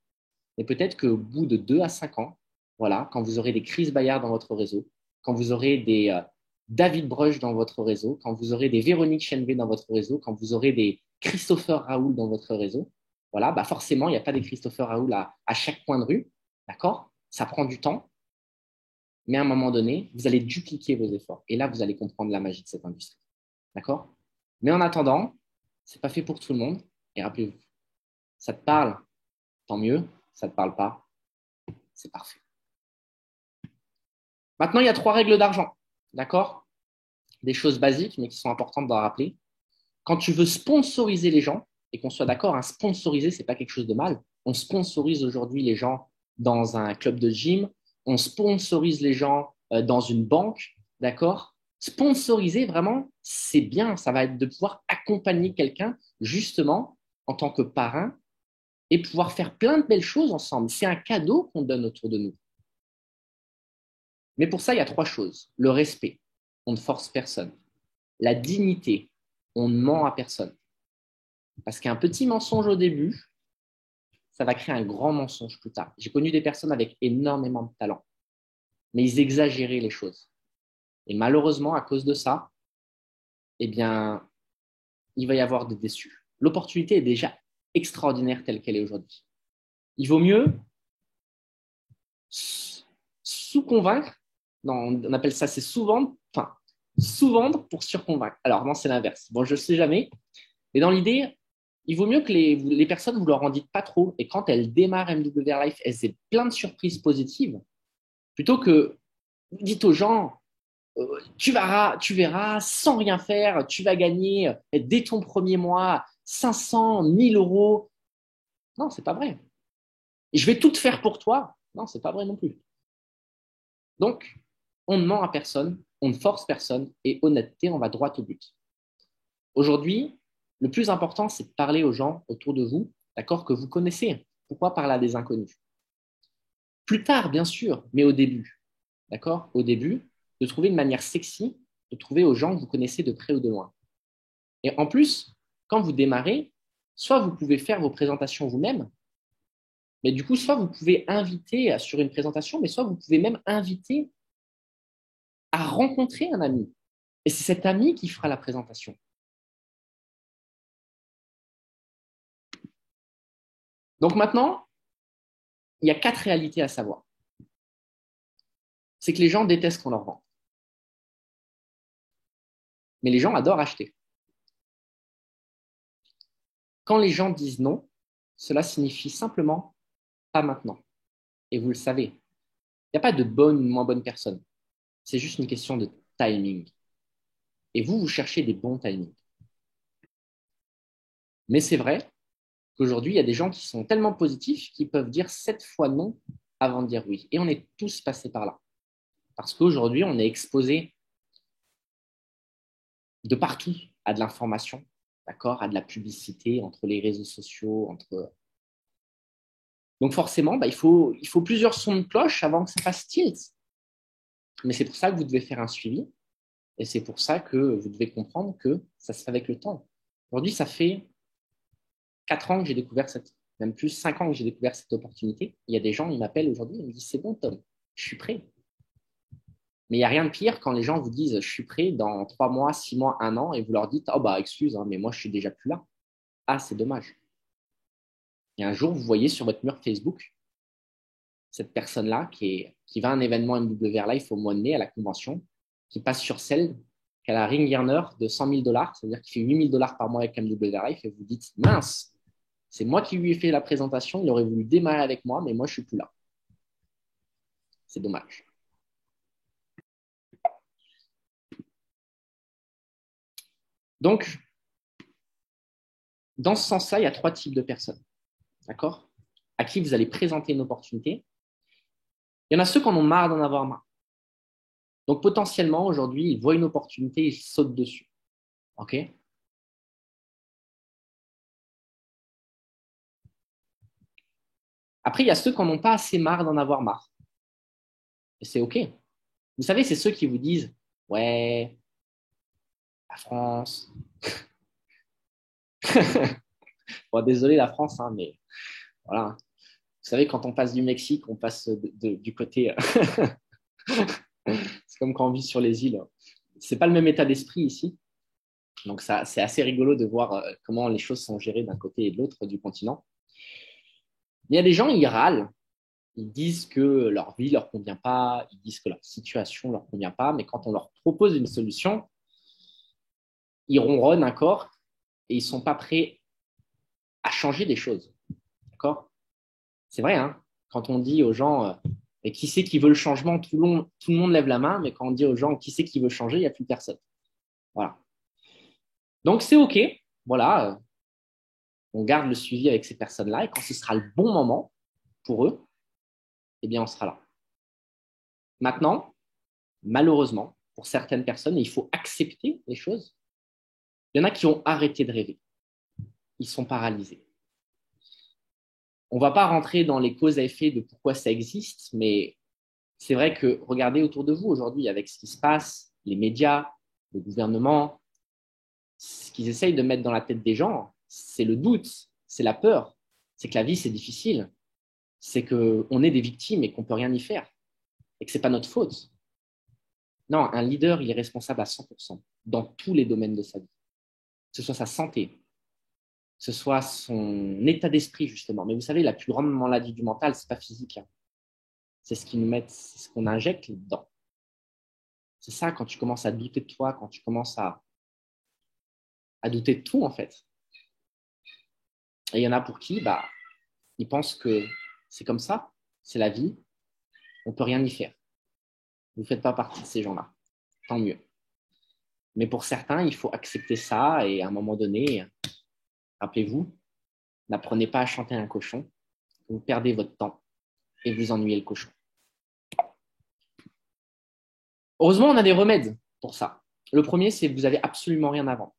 Mais peut-être qu'au bout de 2 à 5 ans, voilà, quand vous aurez des Chris Bayard dans votre réseau, quand vous aurez des David Bruch dans votre réseau, quand vous aurez des Véronique Chenvé dans votre réseau, quand vous aurez des Christopher Raoul dans votre réseau, voilà, bah forcément, il n'y a pas des Christopher Raoul à chaque coin de rue, d'accord? Ça prend du temps, mais à un moment donné, vous allez dupliquer vos efforts. Et là, vous allez comprendre la magie de cette industrie, d'accord? Mais en attendant, ce n'est pas fait pour tout le monde. Et rappelez-vous, ça te parle, tant mieux. Ça ne te parle pas, c'est parfait. Maintenant, il y a 3 règles d'argent, d'accord? Des choses basiques, mais qui sont importantes d'en rappeler. Quand tu veux sponsoriser les gens, et qu'on soit d'accord, hein, sponsoriser, ce n'est pas quelque chose de mal. On sponsorise aujourd'hui les gens dans un club de gym, on sponsorise les gens dans une banque, d'accord? Sponsoriser, vraiment, c'est bien. Ça va être de pouvoir accompagner quelqu'un, justement, en tant que parrain, et pouvoir faire plein de belles choses ensemble. C'est un cadeau qu'on donne autour de nous. Mais pour ça, il y a 3 choses. Le respect, on ne force personne. La dignité, on ne ment à personne. Parce qu'un petit mensonge au début, ça va créer un grand mensonge plus tard. J'ai connu des personnes avec énormément de talent, mais ils exagéraient les choses. Et malheureusement, à cause de ça, eh bien, il va y avoir des déçus. L'opportunité est déjà extraordinaire telle qu'elle est aujourd'hui. Il vaut mieux sous-convaincre. Non, on appelle ça, c'est sous-vendre. Enfin, sous-vendre pour surconvaincre. Alors, non, c'est l'inverse. Bon, je ne sais jamais. Mais dans l'idée, il vaut mieux que les personnes, vous leur en dites pas trop. Et quand elles démarrent MWR Life, elles aient plein de surprises positives. Plutôt que dites aux gens, tu verras, sans rien faire, tu vas gagner dès ton premier mois 500, 1000 euros. Non, c'est pas vrai. Et je vais tout faire pour toi. Non, c'est pas vrai non plus. Donc, on ne ment à personne, on ne force personne et honnêteté, on va droit au but. Aujourd'hui, le plus important, c'est de parler aux gens autour de vous, d'accord, que vous connaissez. Pourquoi parler à des inconnus? Plus tard, bien sûr, mais au début, d'accord? Au début, de trouver une manière sexy de trouver aux gens que vous connaissez de près ou de loin. Et en plus, quand vous démarrez, soit vous pouvez faire vos présentations vous-même, mais du coup, soit vous pouvez inviter sur une présentation, mais soit vous pouvez même inviter à rencontrer un ami. Et c'est cet ami qui fera la présentation. Donc maintenant, il y a 4 réalités à savoir. C'est que les gens détestent qu'on leur vend. Mais les gens adorent acheter. Quand les gens disent non, cela signifie simplement pas maintenant. Et vous le savez, il n'y a pas de bonne ou moins bonne personne. C'est juste une question de timing. Et vous cherchez des bons timings. Mais c'est vrai qu'aujourd'hui, il y a des gens qui sont tellement positifs qu'ils peuvent dire 7 fois non avant de dire oui. Et on est tous passés par là. Parce qu'aujourd'hui, on est exposé de partout à de l'information. d'accord, à de la publicité entre les réseaux sociaux, entre… Donc forcément, il faut plusieurs sons de cloche avant que ça fasse tilt. Mais c'est pour ça que vous devez faire un suivi et c'est pour ça que vous devez comprendre que ça se fait avec le temps. Aujourd'hui, ça fait 4 ans que j'ai découvert même plus 5 ans que j'ai découvert cette opportunité. Il y a des gens, ils m'appellent aujourd'hui, ils me disent, c'est bon, Tom, je suis prêt. Mais il n'y a rien de pire quand les gens vous disent, je suis prêt dans 3 mois, 6 mois, 1 an, et vous leur dites, oh bah excuse, hein, mais moi je suis déjà plus là. Ah, c'est dommage. Et un jour, vous voyez sur votre mur Facebook cette personne-là qui va à un événement MWR Life au mois de mai à la convention, qui passe sur celle qui a la ring earner de 100 000 $, c'est-à-dire qui fait 8 000 $ par mois avec MWR Life, et vous dites, mince, c'est moi qui lui ai fait la présentation, il aurait voulu démarrer avec moi, mais moi je suis plus là. C'est dommage. Donc, dans ce sens-là, il y a 3 types de personnes, d'accord, à qui vous allez présenter une opportunité. Il y en a ceux qui en ont marre d'en avoir marre. Donc, potentiellement, aujourd'hui, ils voient une opportunité, ils sautent dessus. OK? Après, il y a ceux qui n'en ont pas assez marre d'en avoir marre. Et c'est OK. Vous savez, c'est ceux qui vous disent, ouais, la France. Bon, désolé la France, hein, mais voilà. Vous savez, quand on passe du Mexique, on passe du côté. C'est comme quand on vit sur les îles. C'est pas le même état d'esprit ici. Donc, ça, c'est assez rigolo de voir comment les choses sont gérées d'un côté et de l'autre du continent. Mais il y a des gens, ils râlent. Ils disent que leur vie ne leur convient pas, ils disent que leur situation ne leur convient pas, mais quand on leur propose une solution, ils ronronnent encore et ils ne sont pas prêts à changer des choses. D'accord? C'est vrai, hein? Quand on dit aux gens, mais qui c'est qui veut le changement, tout le monde lève la main, mais quand on dit aux gens, qui c'est qui veut changer, il n'y a plus personne. Voilà. Donc, c'est OK. Voilà. On garde le suivi avec ces personnes-là et quand ce sera le bon moment pour eux, eh bien, on sera là. Maintenant, malheureusement, pour certaines personnes, il faut accepter les choses. Il y en a qui ont arrêté de rêver. Ils sont paralysés. On ne va pas rentrer dans les causes à effet de pourquoi ça existe, mais c'est vrai que regardez autour de vous aujourd'hui avec ce qui se passe, les médias, le gouvernement, ce qu'ils essayent de mettre dans la tête des gens, c'est le doute, c'est la peur, c'est que la vie c'est difficile, c'est qu'on est des victimes et qu'on ne peut rien y faire et que ce n'est pas notre faute. Non, un leader, il est responsable à 100% dans tous les domaines de sa vie, que ce soit sa santé, que ce soit son état d'esprit justement. Mais vous savez, la plus grande maladie du mental, ce n'est pas physique, hein. C'est ce c'est ce qu'on injecte dedans. C'est ça, quand tu commences à douter de toi, quand tu commences à douter de tout, en fait. Et il y en a pour qui, ils pensent que c'est comme ça, c'est la vie, on ne peut rien y faire. Vous ne faites pas partie de ces gens-là. Tant mieux. Mais pour certains, il faut accepter ça et à un moment donné, rappelez-vous, n'apprenez pas à chanter un cochon, vous perdez votre temps et vous ennuyez le cochon. Heureusement, on a des remèdes pour ça. Le premier, c'est que vous n'avez absolument rien à vendre.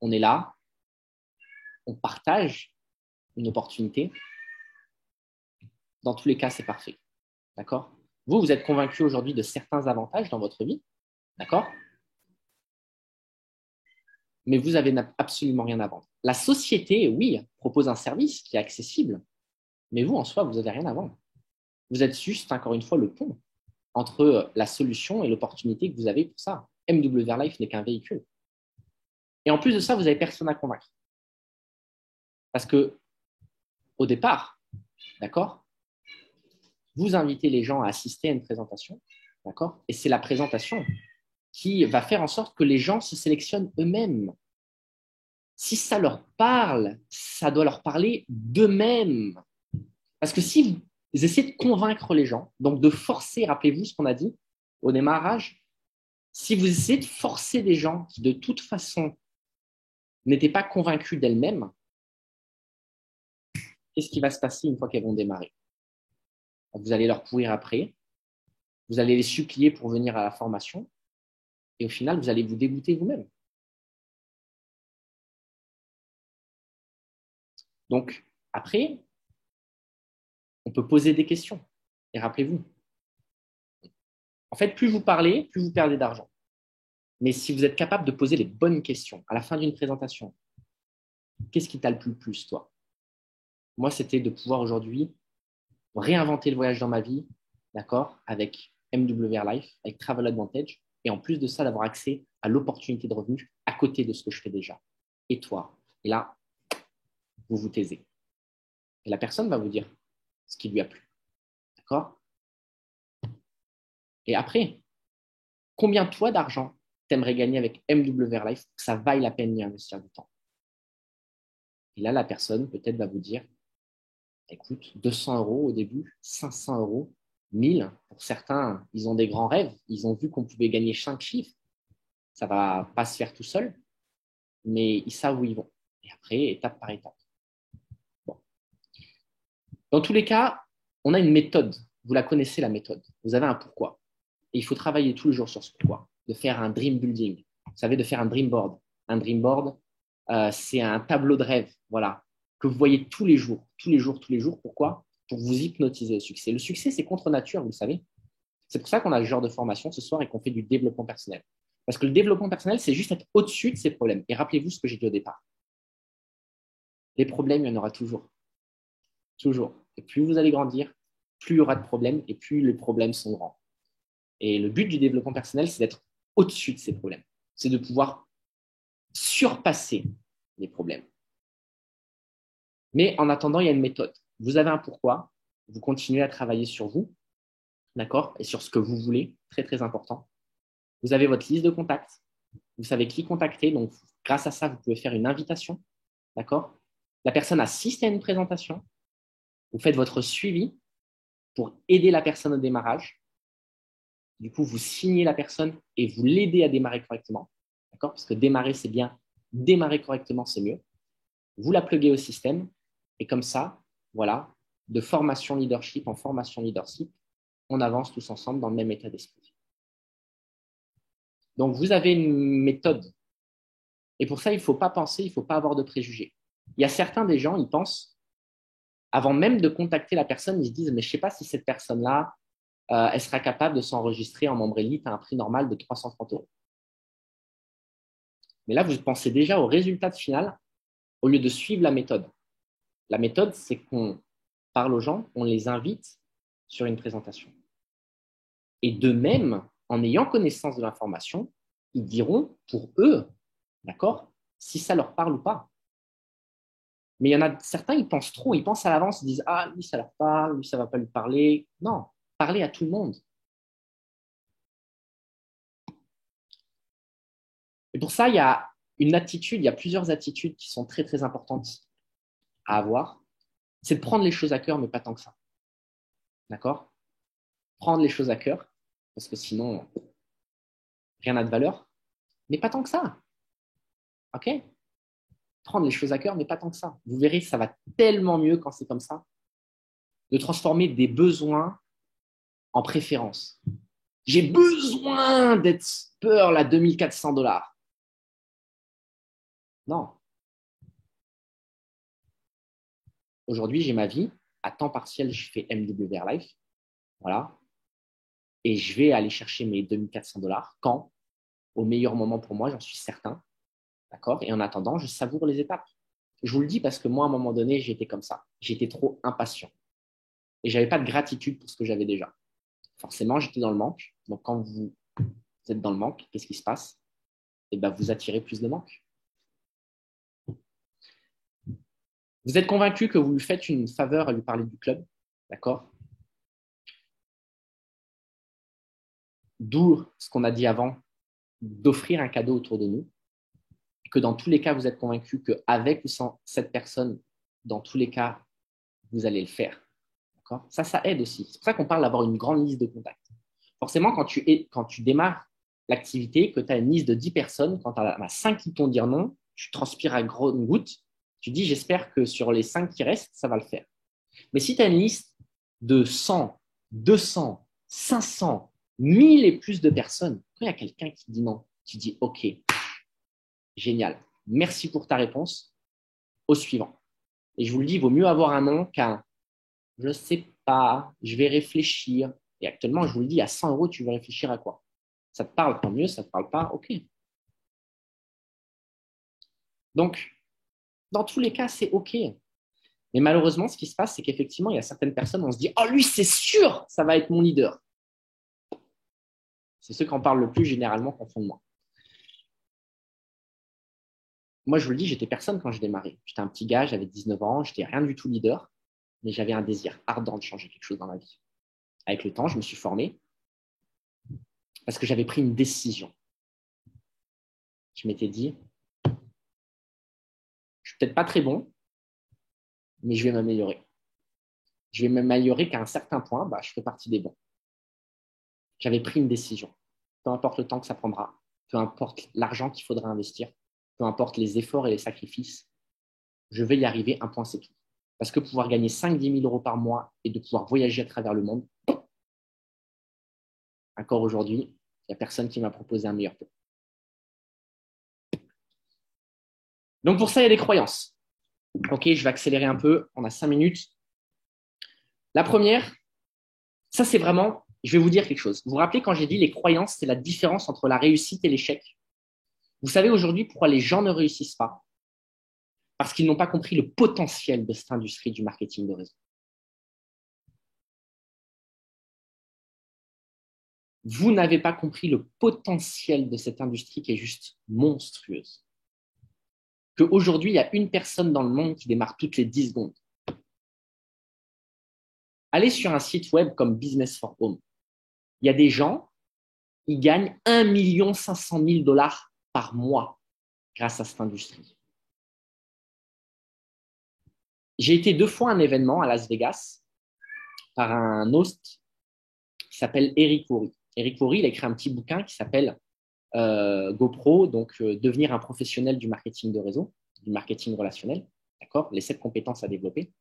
On est là, on partage une opportunité. Dans tous les cas, c'est parfait. D'accord? Vous êtes convaincu aujourd'hui de certains avantages dans votre vie. D'accord? Mais vous avez absolument rien à vendre. La société, oui, propose un service qui est accessible, mais vous, en soi, vous n'avez rien à vendre. Vous êtes juste, encore une fois, le pont entre la solution et l'opportunité que vous avez pour ça. MWR Life n'est qu'un véhicule. Et en plus de ça, vous n'avez personne à convaincre. Parce que, au départ, d'accord, vous invitez les gens à assister à une présentation, d'accord, et c'est la présentation qui va faire en sorte que les gens se sélectionnent eux-mêmes. Si ça leur parle, ça doit leur parler d'eux-mêmes. Parce que si vous essayez de convaincre les gens, donc de forcer, rappelez-vous ce qu'on a dit au démarrage, si vous essayez de forcer des gens qui de toute façon n'étaient pas convaincus d'elles-mêmes, qu'est-ce qui va se passer une fois qu'elles vont démarrer? Vous allez leur courir après, vous allez les supplier pour venir à la formation, et au final, vous allez vous dégoûter vous-même. Donc, après, on peut poser des questions. Et rappelez-vous, en fait, plus vous parlez, plus vous perdez d'argent. Mais si vous êtes capable de poser les bonnes questions à la fin d'une présentation, qu'est-ce qui t'a le plus, toi? Moi, c'était de pouvoir aujourd'hui réinventer le voyage dans ma vie, d'accord, avec MWR Life, avec Travel Advantage, et en plus de ça, d'avoir accès à l'opportunité de revenus à côté de ce que je fais déjà. Et toi? Et là, vous vous taisez. Et la personne va vous dire ce qui lui a plu. D'accord? Et après, combien toi d'argent t'aimerais gagner avec MWR Life pour que ça vaille la peine d'y investir du temps? Et là, la personne peut-être va vous dire, écoute, 200 euros au début, 500 euros, 1000. Pour certains, ils ont des grands rêves. Ils ont vu qu'on pouvait gagner 5 chiffres. Ça ne va pas se faire tout seul, mais ils savent où ils vont. Et après, étape par étape. Bon. Dans tous les cas, on a une méthode. Vous la connaissez, la méthode. Vous avez un pourquoi. Et il faut travailler tous les jours sur ce pourquoi. De faire un dream building. Vous savez, de faire un dream board. Un dream board, c'est un tableau de rêve, voilà, que vous voyez tous les jours, tous les jours, tous les jours. Pourquoi? Pour vous hypnotiser au succès. Le succès, c'est contre nature, vous le savez. C'est pour ça qu'on a ce genre de formation ce soir et qu'on fait du développement personnel. Parce que le développement personnel, c'est juste être au-dessus de ces problèmes. Et rappelez-vous ce que j'ai dit au départ. Les problèmes, il y en aura toujours. Toujours. Et plus vous allez grandir, plus il y aura de problèmes et plus les problèmes sont grands. Et le but du développement personnel, c'est d'être au-dessus de ces problèmes. C'est de pouvoir surpasser les problèmes. Mais en attendant, il y a une méthode. Vous avez un pourquoi, vous continuez à travailler sur vous, d'accord, et sur ce que vous voulez, très très important. Vous avez votre liste de contacts, vous savez qui contacter, donc grâce à ça, vous pouvez faire une invitation, d'accord. La personne assiste à une présentation, vous faites votre suivi pour aider la personne au démarrage. Du coup, vous signez la personne et vous l'aidez à démarrer correctement, d'accord, parce que démarrer, c'est bien, démarrer correctement, c'est mieux. Vous la pluguez au système et comme ça, voilà, de formation leadership en formation leadership, on avance tous ensemble dans le même état d'esprit. Donc, vous avez une méthode. Et pour ça, il ne faut pas penser, il ne faut pas avoir de préjugés. Il y a certains des gens, ils pensent, avant même de contacter la personne, ils se disent, mais je ne sais pas si cette personne-là, elle sera capable de s'enregistrer en membre élite à un prix normal de 330 euros. Mais là, vous pensez déjà au résultat final au lieu de suivre la méthode. La méthode, c'est qu'on parle aux gens, on les invite sur une présentation. Et de même, en ayant connaissance de l'information, ils diront pour eux, d'accord, si ça leur parle ou pas. Mais il y en a certains, ils pensent trop, ils pensent à l'avance, ils disent ah, lui, ça leur parle, lui, ça ne va pas lui parler. Non, parlez à tout le monde. Et pour ça, il y a une attitude, il y a plusieurs attitudes qui sont très, très importantes à avoir. C'est de prendre les choses à cœur, mais pas tant que ça. D'accord? Prendre les choses à cœur, parce que sinon, rien n'a de valeur, mais pas tant que ça. OK? Prendre les choses à cœur, mais pas tant que ça. Vous verrez, ça va tellement mieux quand c'est comme ça, de transformer des besoins en préférences. J'ai besoin d'être Pearl à 2400 $. Non. Aujourd'hui, j'ai ma vie. À temps partiel, je fais MWR Life. Voilà. Et je vais aller chercher mes 2400 $ quand? Au meilleur moment pour moi, j'en suis certain. D'accord? Et en attendant, je savoure les étapes. Je vous le dis parce que moi, à un moment donné, j'étais comme ça. J'étais trop impatient. Et je n'avais pas de gratitude pour ce que j'avais déjà. Forcément, j'étais dans le manque. Donc, quand vous êtes dans le manque, qu'est-ce qui se passe? Eh bien, vous attirez plus de manque. Vous êtes convaincu que vous lui faites une faveur à lui parler du club, d'accord? D'où ce qu'on a dit avant, d'offrir un cadeau autour de nous. Et que dans tous les cas, vous êtes convaincu qu'avec ou sans cette personne, dans tous les cas, vous allez le faire. D'accord? Ça aide aussi. C'est pour ça qu'on parle d'avoir une grande liste de contacts. Forcément, quand tu démarres l'activité, que tu as une liste de 10 personnes, quand tu en as 5 qui t'ont dit non, tu transpires à grosses gouttes, tu dis j'espère que sur les 5 qui restent, ça va le faire. Mais si tu as une liste de 100, 200, 500, 1000 et plus de personnes, quand il y a quelqu'un qui dit non, tu dis OK, génial, merci pour ta réponse, au suivant. Et je vous le dis, il vaut mieux avoir un non qu'un je ne sais pas, je vais réfléchir. Et actuellement, je vous le dis, à 100 euros, tu veux réfléchir à quoi? Ça te parle, tant mieux, ça ne te parle pas, ok. Donc, dans tous les cas, c'est ok. Mais malheureusement, ce qui se passe, c'est qu'effectivement, il y a certaines personnes, on se dit, oh, lui, c'est sûr, ça va être mon leader. C'est ceux qui en parlent le plus généralement qu'en font de moi. Moi, je vous le dis, j'étais personne quand j'ai démarré. J'étais un petit gars, j'avais 19 ans, j'étais rien du tout leader, mais j'avais un désir ardent de changer quelque chose dans ma vie. Avec le temps, je me suis formé parce que j'avais pris une décision. Je m'étais dit, je suis peut-être pas très bon, mais je vais m'améliorer. Je vais m'améliorer qu'à un certain point, je fais partie des bons. J'avais pris une décision. Peu importe le temps que ça prendra, peu importe l'argent qu'il faudra investir, peu importe les efforts et les sacrifices, je vais y arriver, un point, c'est tout. Parce que pouvoir gagner 5-10 000 euros par mois et de pouvoir voyager à travers le monde, encore aujourd'hui, il n'y a personne qui m'a proposé un meilleur taux. Donc pour ça, il y a des croyances. Ok, je vais accélérer un peu, on a 5 minutes. La première, ça c'est vraiment, je vais vous dire quelque chose. Vous vous rappelez quand j'ai dit les croyances, c'est la différence entre la réussite et l'échec. Vous savez aujourd'hui pourquoi les gens ne réussissent pas? Parce qu'ils n'ont pas compris le potentiel de cette industrie du marketing de réseau. Vous n'avez pas compris le potentiel de cette industrie qui est juste monstrueuse. Qu'aujourd'hui, il y a une personne dans le monde qui démarre toutes les 10 secondes. Allez sur un site web comme Business for Home. Il y a des gens, ils gagnent 1 500 000 $ par mois grâce à cette industrie. J'ai été 2 fois à un événement à Las Vegas par un host qui s'appelle Eric Worre. Eric Worre, il a écrit un petit bouquin qui s'appelle GoPro, donc devenir un professionnel du marketing de réseau, du marketing relationnel, d'accord, les 7 compétences à développer.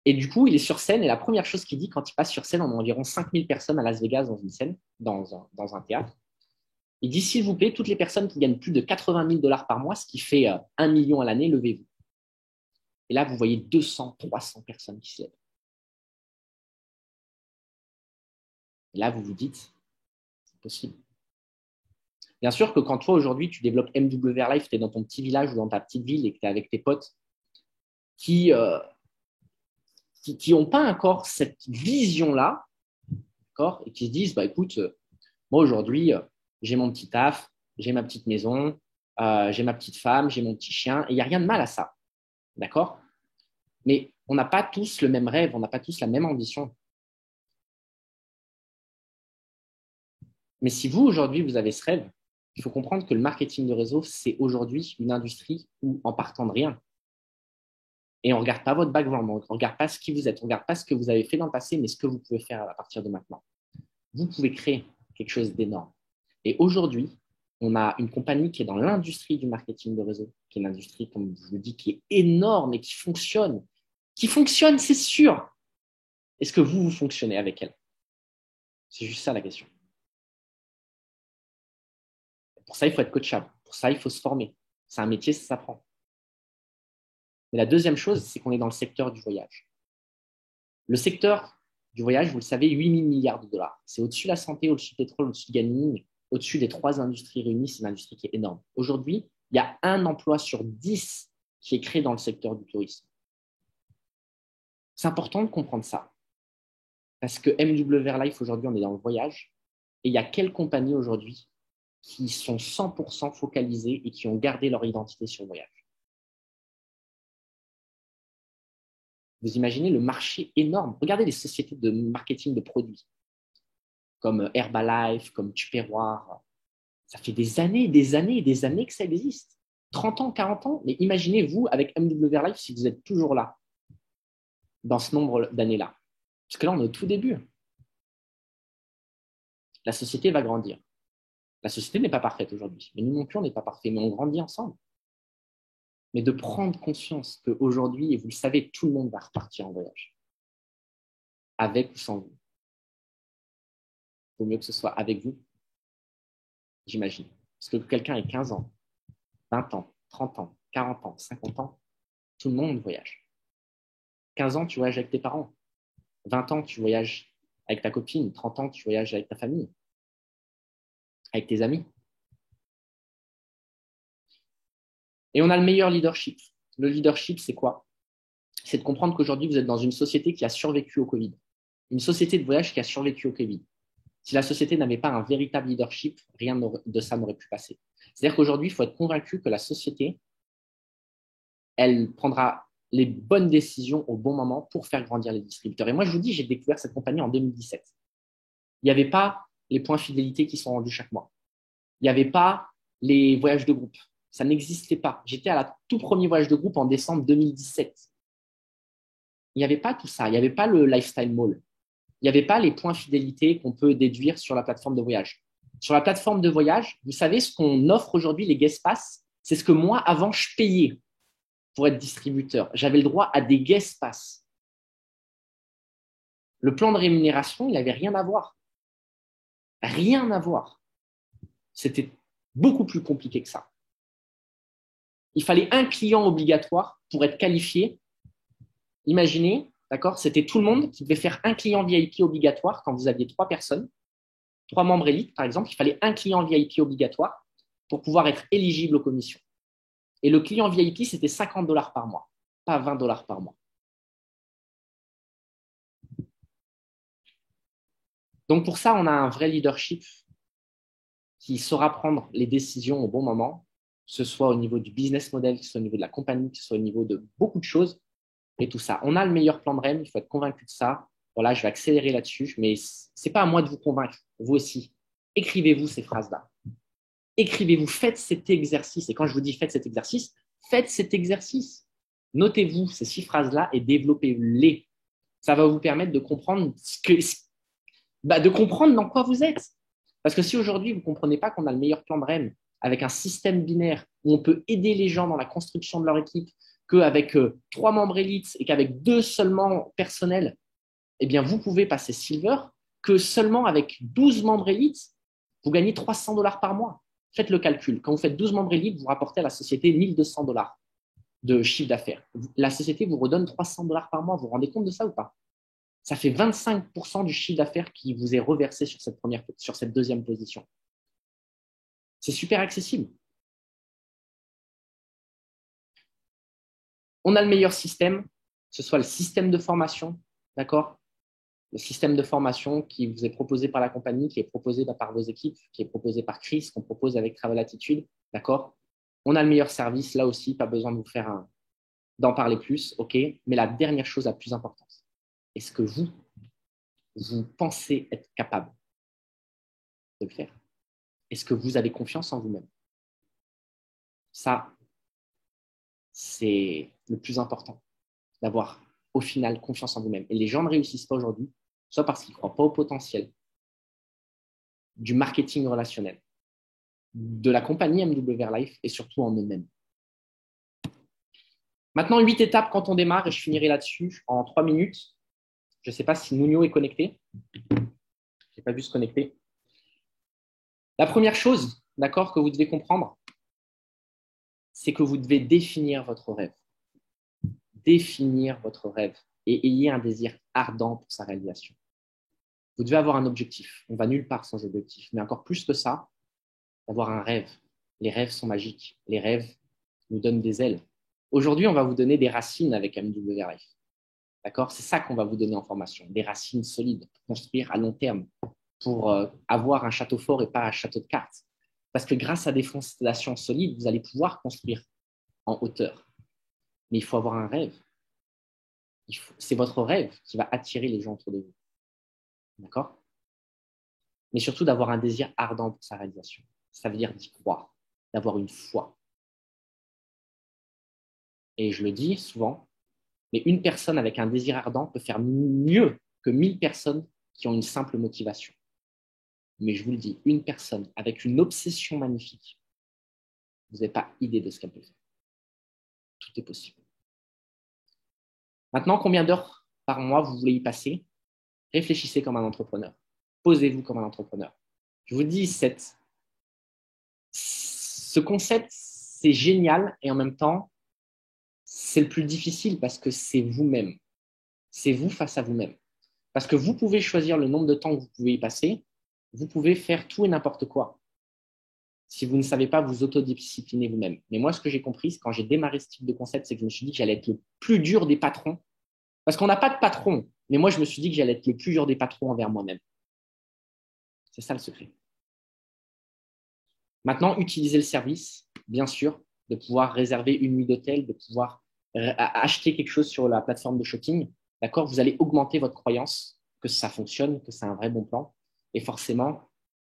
Et du coup, il est sur scène et la première chose qu'il dit quand il passe sur scène, on a environ 5000 personnes à Las Vegas dans une scène, dans un théâtre. Il dit, s'il vous plaît, toutes les personnes qui gagnent plus de 80 000 $ par mois, ce qui fait 1 million à l'année, levez-vous. Et là, vous voyez 200, 300 personnes qui se lèvent. Et là, vous vous dites, c'est possible. Bien sûr que quand toi, aujourd'hui, tu développes MWR Life, tu es dans ton petit village ou dans ta petite ville et que tu es avec tes potes qui n'ont pas encore cette vision-là, d'accord, et qui se disent, écoute, moi, aujourd'hui, j'ai mon petit taf, j'ai ma petite maison, j'ai ma petite femme, j'ai mon petit chien, et il n'y a rien de mal à ça, d'accord? Mais on n'a pas tous le même rêve, on n'a pas tous la même ambition. Mais si vous, aujourd'hui, vous avez ce rêve, il faut comprendre que le marketing de réseau, c'est aujourd'hui une industrie où, en partant de rien, et on ne regarde pas votre background, on ne regarde pas ce qui vous êtes, on ne regarde pas ce que vous avez fait dans le passé, mais ce que vous pouvez faire à partir de maintenant. Vous pouvez créer quelque chose d'énorme. Et aujourd'hui, on a une compagnie qui est dans l'industrie du marketing de réseau, qui est une industrie, comme je vous le dis, qui est énorme et qui fonctionne. Qui fonctionne, c'est sûr. Est-ce que vous fonctionnez avec elle? C'est juste ça la question. Pour ça, il faut être coachable. Pour ça, il faut se former. C'est un métier, ça s'apprend. Mais la deuxième chose, c'est qu'on est dans le secteur du voyage. Le secteur du voyage, vous le savez, 8 000 milliards de dollars. C'est au-dessus de la santé, au-dessus du pétrole, au-dessus du gaming, au-dessus des 3 industries réunies. C'est une industrie qui est énorme. Aujourd'hui, il y a un emploi sur 10 qui est créé dans le secteur du tourisme. C'est important de comprendre ça. Parce que MWR Life, aujourd'hui, on est dans le voyage. Et il y a quelles compagnies aujourd'hui qui sont 100% focalisées et qui ont gardé leur identité sur le voyage? Vous imaginez le marché énorme. Regardez les sociétés de marketing de produits comme Herbalife, comme Tupperware. Ça fait des années, des années, des années que ça existe. 30 ans, 40 ans. Mais imaginez-vous avec MWR Life si vous êtes toujours là, dans ce nombre d'années-là. Parce que là, on est au tout début. La société va grandir. La société n'est pas parfaite aujourd'hui. Mais nous non plus, on n'est pas parfait. Mais on grandit ensemble. Mais de prendre conscience qu'aujourd'hui, et vous le savez, tout le monde va repartir en voyage. Avec ou sans vous. Il vaut mieux que ce soit avec vous, j'imagine. Parce que quelqu'un ait 15 ans, 20 ans, 30 ans, 40 ans, 50 ans, Tout le monde voyage. 15 ans, tu voyages avec tes parents. 20 ans, tu voyages avec ta copine. 30 ans, tu voyages avec ta famille, avec tes amis. Et on a le meilleur leadership. Le leadership, c'est quoi? C'est de comprendre qu'aujourd'hui, vous êtes dans une société qui a survécu au Covid. Une société de voyage qui a survécu au Covid. Si la société n'avait pas un véritable leadership, rien de ça n'aurait pu passer. C'est-à-dire qu'aujourd'hui, il faut être convaincu que la société, elle prendra les bonnes décisions au bon moment pour faire grandir les distributeurs. Et moi, je vous dis, j'ai découvert cette compagnie en 2017. Il n'y avait pas les points fidélité qui sont rendus chaque mois. Il n'y avait pas les voyages de groupe. Ça n'existait pas. J'étais à la tout premier voyage de groupe en décembre 2017. Il n'y avait pas tout ça. Il n'y avait pas le lifestyle mall. Il n'y avait pas les points fidélité qu'on peut déduire sur la plateforme de voyage. Sur la plateforme de voyage, vous savez ce qu'on offre aujourd'hui, les guest pass, c'est ce que moi, avant, je payais pour être distributeur. J'avais le droit à des guest pass. Le plan de rémunération, il n'avait rien à voir. Rien à voir. C'était beaucoup plus compliqué que ça. Il fallait un client obligatoire pour être qualifié. Imaginez, d'accord, c'était tout le monde qui devait faire un client VIP obligatoire quand vous aviez 3 personnes, 3 membres élites, par exemple. Il fallait un client VIP obligatoire pour pouvoir être éligible aux commissions. Et le client VIP, c'était 50 $ par mois, pas 20 $ par mois. Donc, pour ça, on a un vrai leadership qui saura prendre les décisions au bon moment, que ce soit au niveau du business model, que ce soit au niveau de la compagnie, que ce soit au niveau de beaucoup de choses et tout ça. On a le meilleur plan de REM, il faut être convaincu de ça. Voilà, je vais accélérer là-dessus, mais ce n'est pas à moi de vous convaincre, vous aussi. Écrivez-vous ces phrases-là. Écrivez-vous, faites cet exercice. Et quand je vous dis faites cet exercice, faites cet exercice. Notez-vous ces 6 phrases-là et développez-les. Ça va vous permettre de comprendre de comprendre dans quoi vous êtes. Parce que si aujourd'hui, vous ne comprenez pas qu'on a le meilleur plan de REM avec un système binaire où on peut aider les gens dans la construction de leur équipe, qu'avec 3 membres élites et qu'avec 2 seulement personnels, eh bien, vous pouvez passer silver, que seulement avec 12 membres élites, vous gagnez 300 $ par mois. Faites le calcul. Quand vous faites 12 membres élites, vous rapportez à la société 1200 $ de chiffre d'affaires. La société vous redonne 300 $ par mois. Vous vous rendez compte de ça ou pas? Ça fait 25% du chiffre d'affaires qui vous est reversé sur cette deuxième position. C'est super accessible. On a le meilleur système, que ce soit le système de formation, d'accord? Le système de formation qui vous est proposé par la compagnie, qui est proposé par vos équipes, qui est proposé par Chris, qu'on propose avec Travel Attitude, d'accord? On a le meilleur service, là aussi, pas besoin de vous faire d'en parler plus, ok? Mais la dernière chose la plus importante, est-ce que vous pensez être capable de le faire? Est-ce que vous avez confiance en vous-même? Ça, c'est le plus important, d'avoir au final confiance en vous-même. Et les gens ne réussissent pas aujourd'hui, soit parce qu'ils ne croient pas au potentiel du marketing relationnel, de la compagnie MWR Life et surtout en eux-mêmes. Maintenant, 8 étapes quand on démarre et je finirai là-dessus en 3 minutes. Je ne sais pas si Nuno est connecté. Je n'ai pas vu se connecter. La première chose, d'accord, que vous devez comprendre, c'est que vous devez définir votre rêve. Définir votre rêve et ayez un désir ardent pour sa réalisation. Vous devez avoir un objectif. On ne va nulle part sans objectif. Mais encore plus que ça, avoir un rêve. Les rêves sont magiques. Les rêves nous donnent des ailes. Aujourd'hui, on va vous donner des racines avec MWRF. D'accord? C'est ça qu'on va vous donner en formation. Des racines solides pour construire à long terme, pour avoir un château fort et pas un château de cartes. Parce que grâce à des fondations solides, vous allez pouvoir construire en hauteur. Mais il faut avoir un rêve. C'est votre rêve qui va attirer les gens autour de vous. D'accord? Mais surtout d'avoir un désir ardent pour sa réalisation. Ça veut dire d'y croire, d'avoir une foi. Et je le dis souvent, mais une personne avec un désir ardent peut faire mieux que 1000 personnes qui ont une simple motivation. Mais je vous le dis, une personne avec une obsession magnifique, vous n'avez pas idée de ce qu'elle peut faire. Tout est possible. Maintenant, combien d'heures par mois vous voulez y passer? Réfléchissez comme un entrepreneur. Posez-vous comme un entrepreneur. Je vous dis, ce concept, c'est génial et en même temps, c'est le plus difficile parce que c'est vous-même. C'est vous face à vous-même. Parce que vous pouvez choisir le nombre de temps que vous pouvez y passer. Vous pouvez faire tout et n'importe quoi. Si vous ne savez pas vous autodiscipliner vous-même. Mais moi, ce que j'ai compris, quand j'ai démarré ce type de concept, c'est que je me suis dit que j'allais être le plus dur des patrons. Parce qu'on n'a pas de patron. Mais moi, je me suis dit que j'allais être le plus dur des patrons envers moi-même. C'est ça le secret. Maintenant, utilisez le service, bien sûr, de pouvoir réserver une nuit d'hôtel, de pouvoir acheter quelque chose sur la plateforme de shopping. D'accord? Vous allez augmenter votre croyance que ça fonctionne, que c'est un vrai bon plan. Et forcément,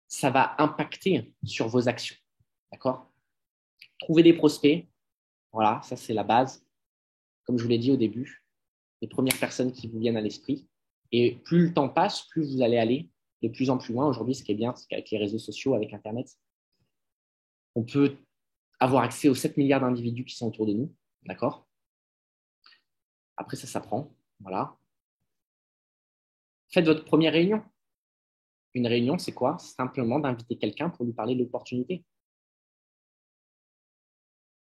ça va impacter sur vos actions. D'accord? Trouvez des prospects. Voilà, ça c'est la base. Comme je vous l'ai dit au début, les premières personnes qui vous viennent à l'esprit. Et plus le temps passe, plus vous allez aller de plus en plus loin. Aujourd'hui, ce qui est bien, c'est qu'avec les réseaux sociaux, avec Internet, on peut avoir accès aux 7 milliards d'individus qui sont autour de nous. D'accord? Après, ça s'apprend. Voilà. Faites votre première réunion. Une réunion, c'est quoi? C'est simplement d'inviter quelqu'un pour lui parler de l'opportunité.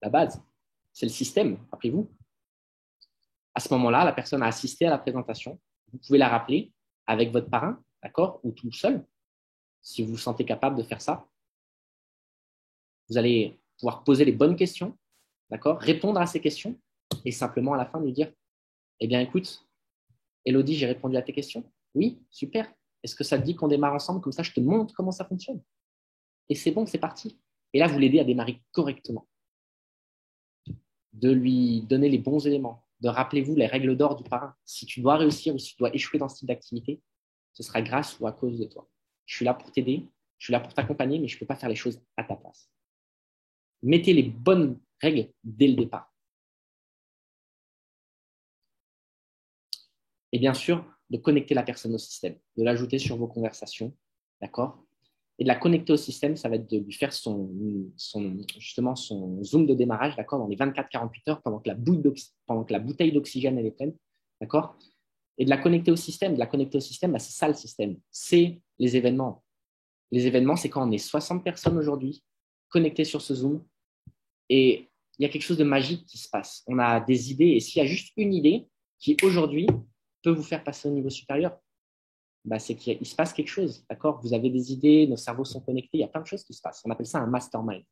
La base, c'est le système, rappelez-vous. À ce moment-là, la personne a assisté à la présentation. Vous pouvez la rappeler avec votre parrain, d'accord? Ou tout seul, si vous vous sentez capable de faire ça. Vous allez pouvoir poser les bonnes questions, d'accord? Répondre à ces questions et simplement à la fin lui dire, eh bien écoute, Elodie, j'ai répondu à tes questions. Oui, super. Est-ce que ça te dit qu'on démarre ensemble? Comme ça, je te montre comment ça fonctionne. Et c'est bon, c'est parti. Et là, vous l'aidez à démarrer correctement. De lui donner les bons éléments. De rappelez-vous les règles d'or du parrain. Si tu dois réussir ou si tu dois échouer dans ce type d'activité, ce sera grâce ou à cause de toi. Je suis là pour t'aider, je suis là pour t'accompagner, mais je ne peux pas faire les choses à ta place. Mettez les bonnes règles dès le départ. Et bien sûr, de connecter la personne au système, de l'ajouter sur vos conversations, d'accord? Et de la connecter au système, ça va être de lui faire justement son zoom de démarrage, d'accord, dans les 24-48 heures pendant que la bouteille d'oxygène elle est pleine, d'accord? Et de la connecter au système. De la connecter au système, bah, c'est ça le système. C'est les événements. Les événements, c'est quand on est 60 personnes aujourd'hui connectées sur ce Zoom et il y a quelque chose de magique qui se passe. On a des idées et s'il y a juste une idée qui aujourd'hui peut vous faire passer au niveau supérieur, bah, c'est qu'il se passe quelque chose, d'accord? Vous avez des idées, nos cerveaux sont connectés, il y a plein de choses qui se passent. On appelle ça un mastermind.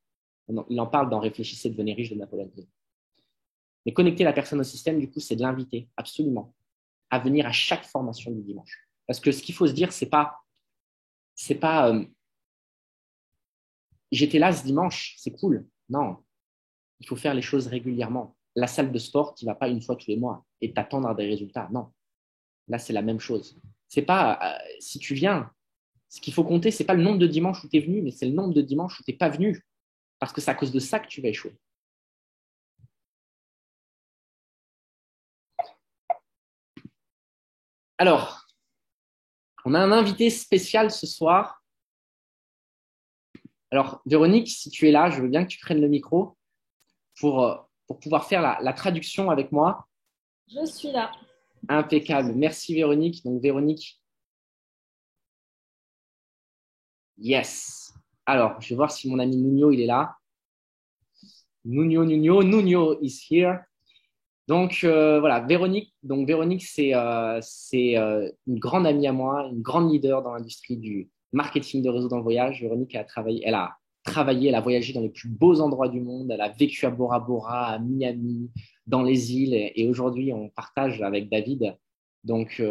Il en parle dans Réfléchissez, devenez riche de Napoléon Hill. Mais connecter la personne au système, du coup, c'est de l'inviter, absolument, à venir à chaque formation du dimanche. Parce que ce qu'il faut se dire, c'est pas j'étais là ce dimanche, c'est cool. Non, il faut faire les choses régulièrement. La salle de sport, tu ne vas pas une fois tous les mois et t'attendre à des résultats. Non, là, c'est la même chose. C'est pas si tu viens, ce qu'il faut compter, c'est pas le nombre de dimanches où tu es venu, mais c'est le nombre de dimanches où tu n'es pas venu. Parce que c'est à cause de ça que tu vas échouer. Alors, on a un invité spécial ce soir. Alors, Véronique, si tu es là, je veux bien que tu prennes le micro pour pouvoir faire la traduction avec moi. Je suis là. Impeccable. Merci, Véronique. Donc, Véronique. Yes. Alors, je vais voir si mon ami Nuno, il est là. Nuno is here. Donc, voilà, Véronique. Donc, Véronique, c'est une grande amie à moi, une grande leader dans l'industrie du marketing de réseau dans le voyage. Véronique a travaillé, elle a voyagé dans les plus beaux endroits du monde. Elle a vécu à Bora Bora, à Miami, dans les îles. Et aujourd'hui, on partage avec David donc,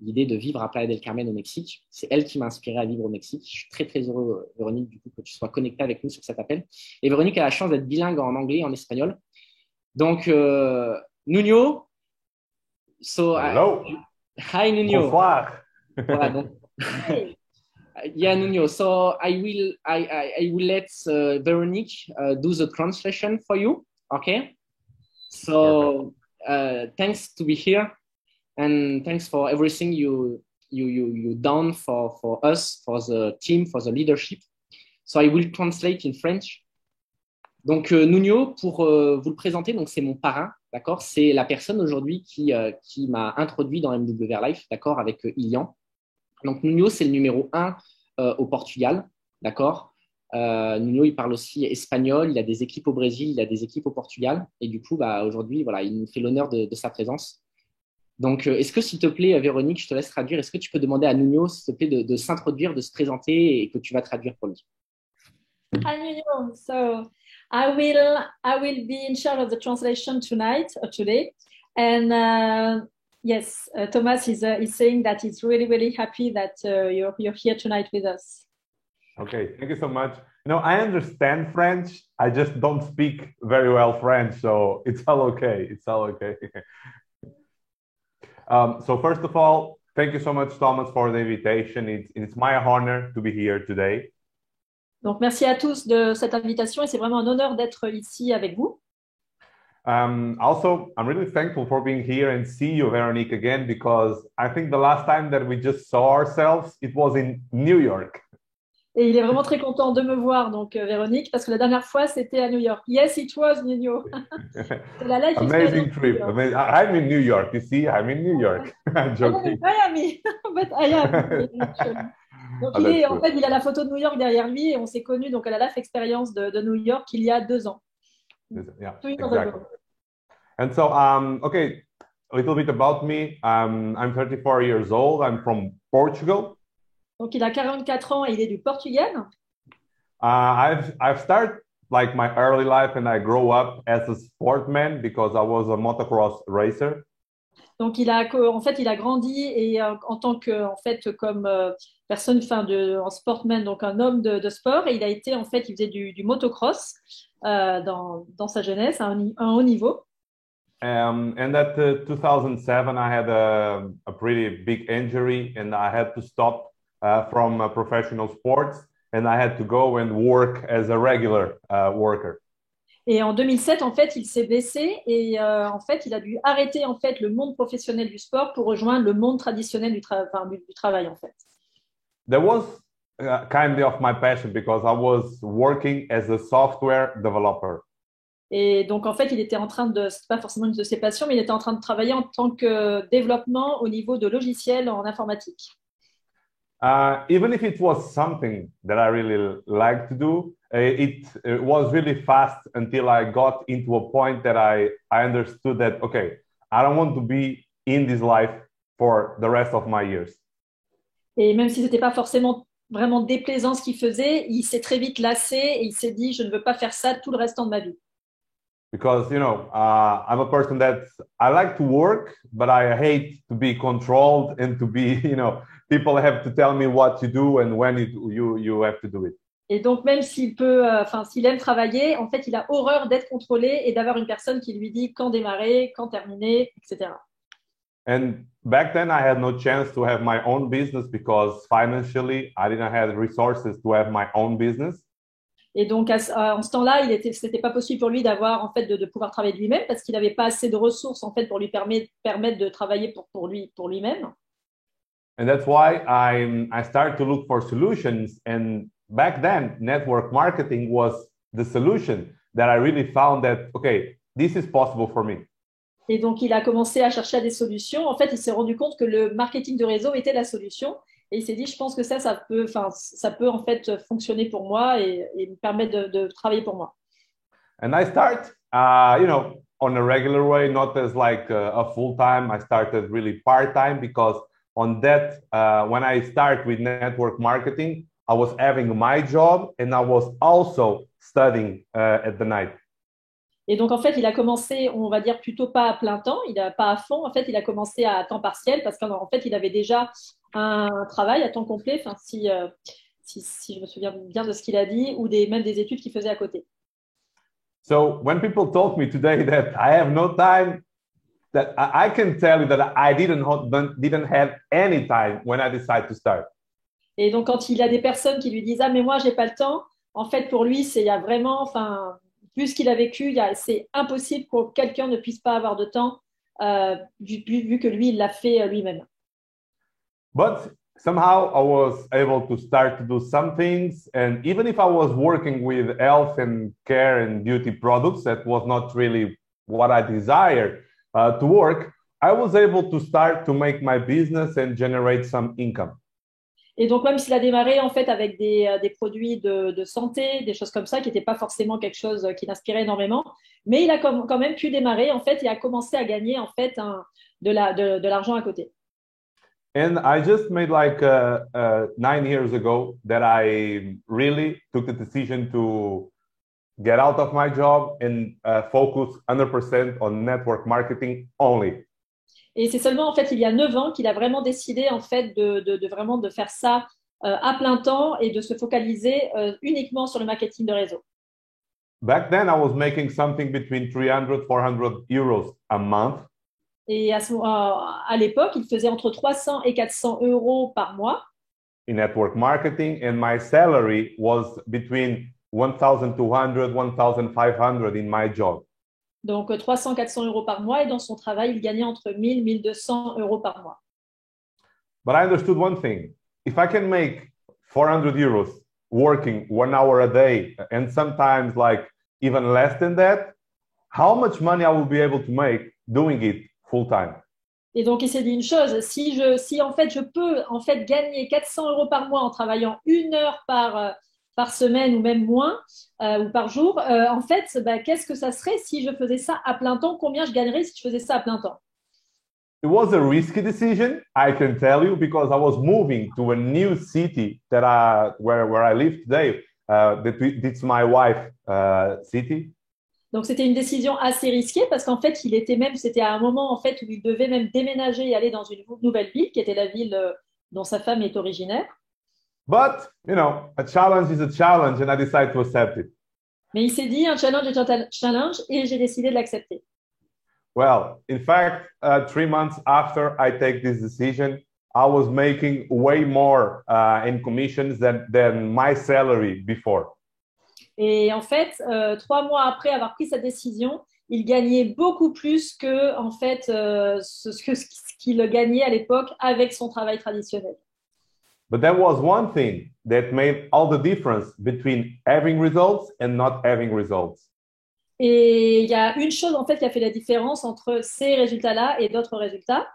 l'idée de vivre à Playa del Carmen au Mexique. C'est elle qui m'a inspiré à vivre au Mexique. Je suis très, très heureux, Véronique, du coup, que tu sois connectée avec nous sur cet appel. Et Véronique a la chance d'être bilingue en anglais et en espagnol. Donc, Nuno, Hello. Hi Nuno. Bonsoir. Voilà, donc, yeah, Nuno. So I will let Veronique do the translation for you. Okay. So thanks to be here, and thanks for everything you done for us, for the team, for the leadership. So I will translate in French. Donc, Nuno, pour vous le présenter, donc c'est mon parrain, d'accord? C'est la personne aujourd'hui qui m'a introduit dans MWR Life, d'accord, avec Ilian. Donc, Nuno, c'est le numéro 1 au Portugal, d'accord? Nuno, il parle aussi espagnol, il a des équipes au Brésil, il a des équipes au Portugal. Et du coup, aujourd'hui, voilà, il nous fait l'honneur de sa présence. Donc, est-ce que, s'il te plaît, Véronique, je te laisse traduire, est-ce que tu peux demander à Nuno, s'il te plaît, de s'introduire, de se présenter et que tu vas traduire pour lui? Hi, Nuno. So I will be in charge of the translation tonight or today. And yes, Thomas is saying that he's really, really happy that you're here tonight with us. Okay, thank you so much. You know, I understand French. I just don't speak very well French, so it's all okay. It's all okay. So first of all, thank you so much, Thomas, for the invitation. It's my honor to be here today. Donc, merci à tous de cette invitation et c'est vraiment un honneur d'être ici avec vous. Also, I'm really thankful for being here and see you, Veronique, again, because I think the last time that we just saw ourselves, it was in New York. Et il est vraiment très content de me voir, donc Véronique, parce que la dernière fois, c'était à New York. Yes, it was New York. La life Amazing trip. I'm in New York, you see, I'm in New York. I'm joking. Miami, but I am. Donc, il a la photo de New York derrière lui et on s'est connus donc à la LAF Experience de New York il y a 2 ans. Yeah, exactly. And so, okay, a little bit about me. I'm 34 years old. I'm from Portugal. Donc, il a 44 ans et il est du Portugal. I've started like my early life and I grew up as a sportman because I was a motocross racer. Donc, il a grandi et en tant que, comme personne, en sportman, donc un homme de sport, et il faisait du motocross dans sa jeunesse, à un haut niveau. And at 2007, I had a pretty big injury and I had to stop from professional sports and I had to go and work as a regular worker. Et en 2007, il s'est blessé et il a dû arrêter le monde professionnel du sport pour rejoindre le monde traditionnel du travail, en fait. That was kind of my passion because I was working as a software developer. Et donc, il était en train de, c'est pas forcément une de ses passions, mais il était en train de travailler en tant que développement au niveau de logiciels en informatique. Even if it was something that I really liked to do, it was really fast until I got into a point that I understood that, okay, I don't want to be in this life for the rest of my years. Et même si c'était pas forcément vraiment déplaisant ce qu'il faisait, il s'est très vite lassé et il s'est dit, je ne veux pas faire ça tout le restant de ma vie. Because, you know, I'm a person that I like to work, but I hate to be controlled and to be, you know, people have to tell me what to do and when you have to do it. Et donc, même s'il aime travailler, il a horreur d'être contrôlé et d'avoir une personne qui lui dit quand démarrer, quand terminer, etc. And back then, I had no chance to have my own business because financially, I didn't have resources to have my own business. Et donc, en ce temps-là, c'était pas possible pour lui d'avoir, de pouvoir travailler de lui-même parce qu'il n'avait pas assez de ressources, pour lui permettre de travailler pour lui-même. And that's why I started to look for solutions. And back then, network marketing was the solution that I really found that, okay, this is possible for me. Et donc, il a commencé à chercher des solutions. Il s'est rendu compte que le marketing de réseau était la solution. Et il s'est dit, je pense que ça peut fonctionner pour moi et me permettre de travailler pour moi. And I start, you know, on a regular way, not as like a full-time. I started really part-time because on that, when I start with network marketing, I was having my job and I was also studying at the night. Et donc, il a commencé, on va dire, plutôt pas à plein temps, pas à fond. Il a commencé à temps partiel parce il avait déjà un travail à temps complet, si je me souviens bien de ce qu'il a dit, ou même des études qu'il faisait à côté. So, when people told me today that I have no time, that I can tell you that I didn't have any time when I decided to start. Et donc, quand il y a des personnes qui lui disent « Ah, mais moi, j'ai pas le temps », pour lui, il y a vraiment, vu ce qu'il a vécu, c'est impossible que quelqu'un ne puisse pas avoir de temps, vu que lui, il l'a fait lui-même. But somehow I was able to start to do some things. And even if I was working with health and care and beauty products, that was not really what I desired to work, I was able to start to make my business and generate some income. Et donc, même s'il a démarré en fait avec des produits de santé, des choses comme ça, qui n'étaient pas forcément quelque chose qui l'inspirait énormément, mais il a quand même pu démarrer en fait et a commencé à gagner en fait de l'argent à côté. And I just made like 9 years ago that I really took the decision to get out of my job and focus 100% on network marketing only. Et c'est seulement en fait il y a 9 ans qu'il a vraiment décidé en fait vraiment de faire ça à plein temps et de se focaliser uniquement sur le marketing de réseau. Back then, I was making something between 300, 400 euros a month. Et à l'époque, il faisait entre 300 et 400 euros par mois. In network marketing, and my salary was between 1,200, 1,500 in my job. Donc 300, 400 euros par mois, et dans son travail, il gagnait entre 1000, 1200 euros par mois. But I understood one thing. If I can make 400 euros working 1 hour a day, and sometimes like even less than that, how much money I will be able to make doing it full time? Et donc, il s'est dit une chose, si en fait je peux en fait gagner 400 euros par mois en travaillant 1 heure par semaine ou même moins ou par jour, en fait, qu'est-ce que ça serait si je faisais ça à plein temps? Combien je gagnerais si je faisais ça à plein temps? It was a risky decision, I can tell you, because I was moving to a new city that where I live today. It's my wife city. Donc, c'était une décision assez risquée parce qu'en fait, c'était à un moment en fait où il devait même déménager et aller dans une nouvelle ville qui était la ville dont sa femme est originaire. But, you know, a challenge is a challenge and I decided to accept it. Mais il s'est dit, un challenge est un challenge et j'ai décidé de l'accepter. Well, in fact, 3 months after I take this decision, I was making way more in commissions than my salary before. Et en fait, 3 mois après avoir pris sa décision, il gagnait beaucoup plus que en fait ce qu'il gagnait à l'époque avec son travail traditionnel. But there was one thing that made all the difference between having results and not having results. Et il y a une chose en fait qui a fait la différence entre ces résultats-là et d'autres résultats.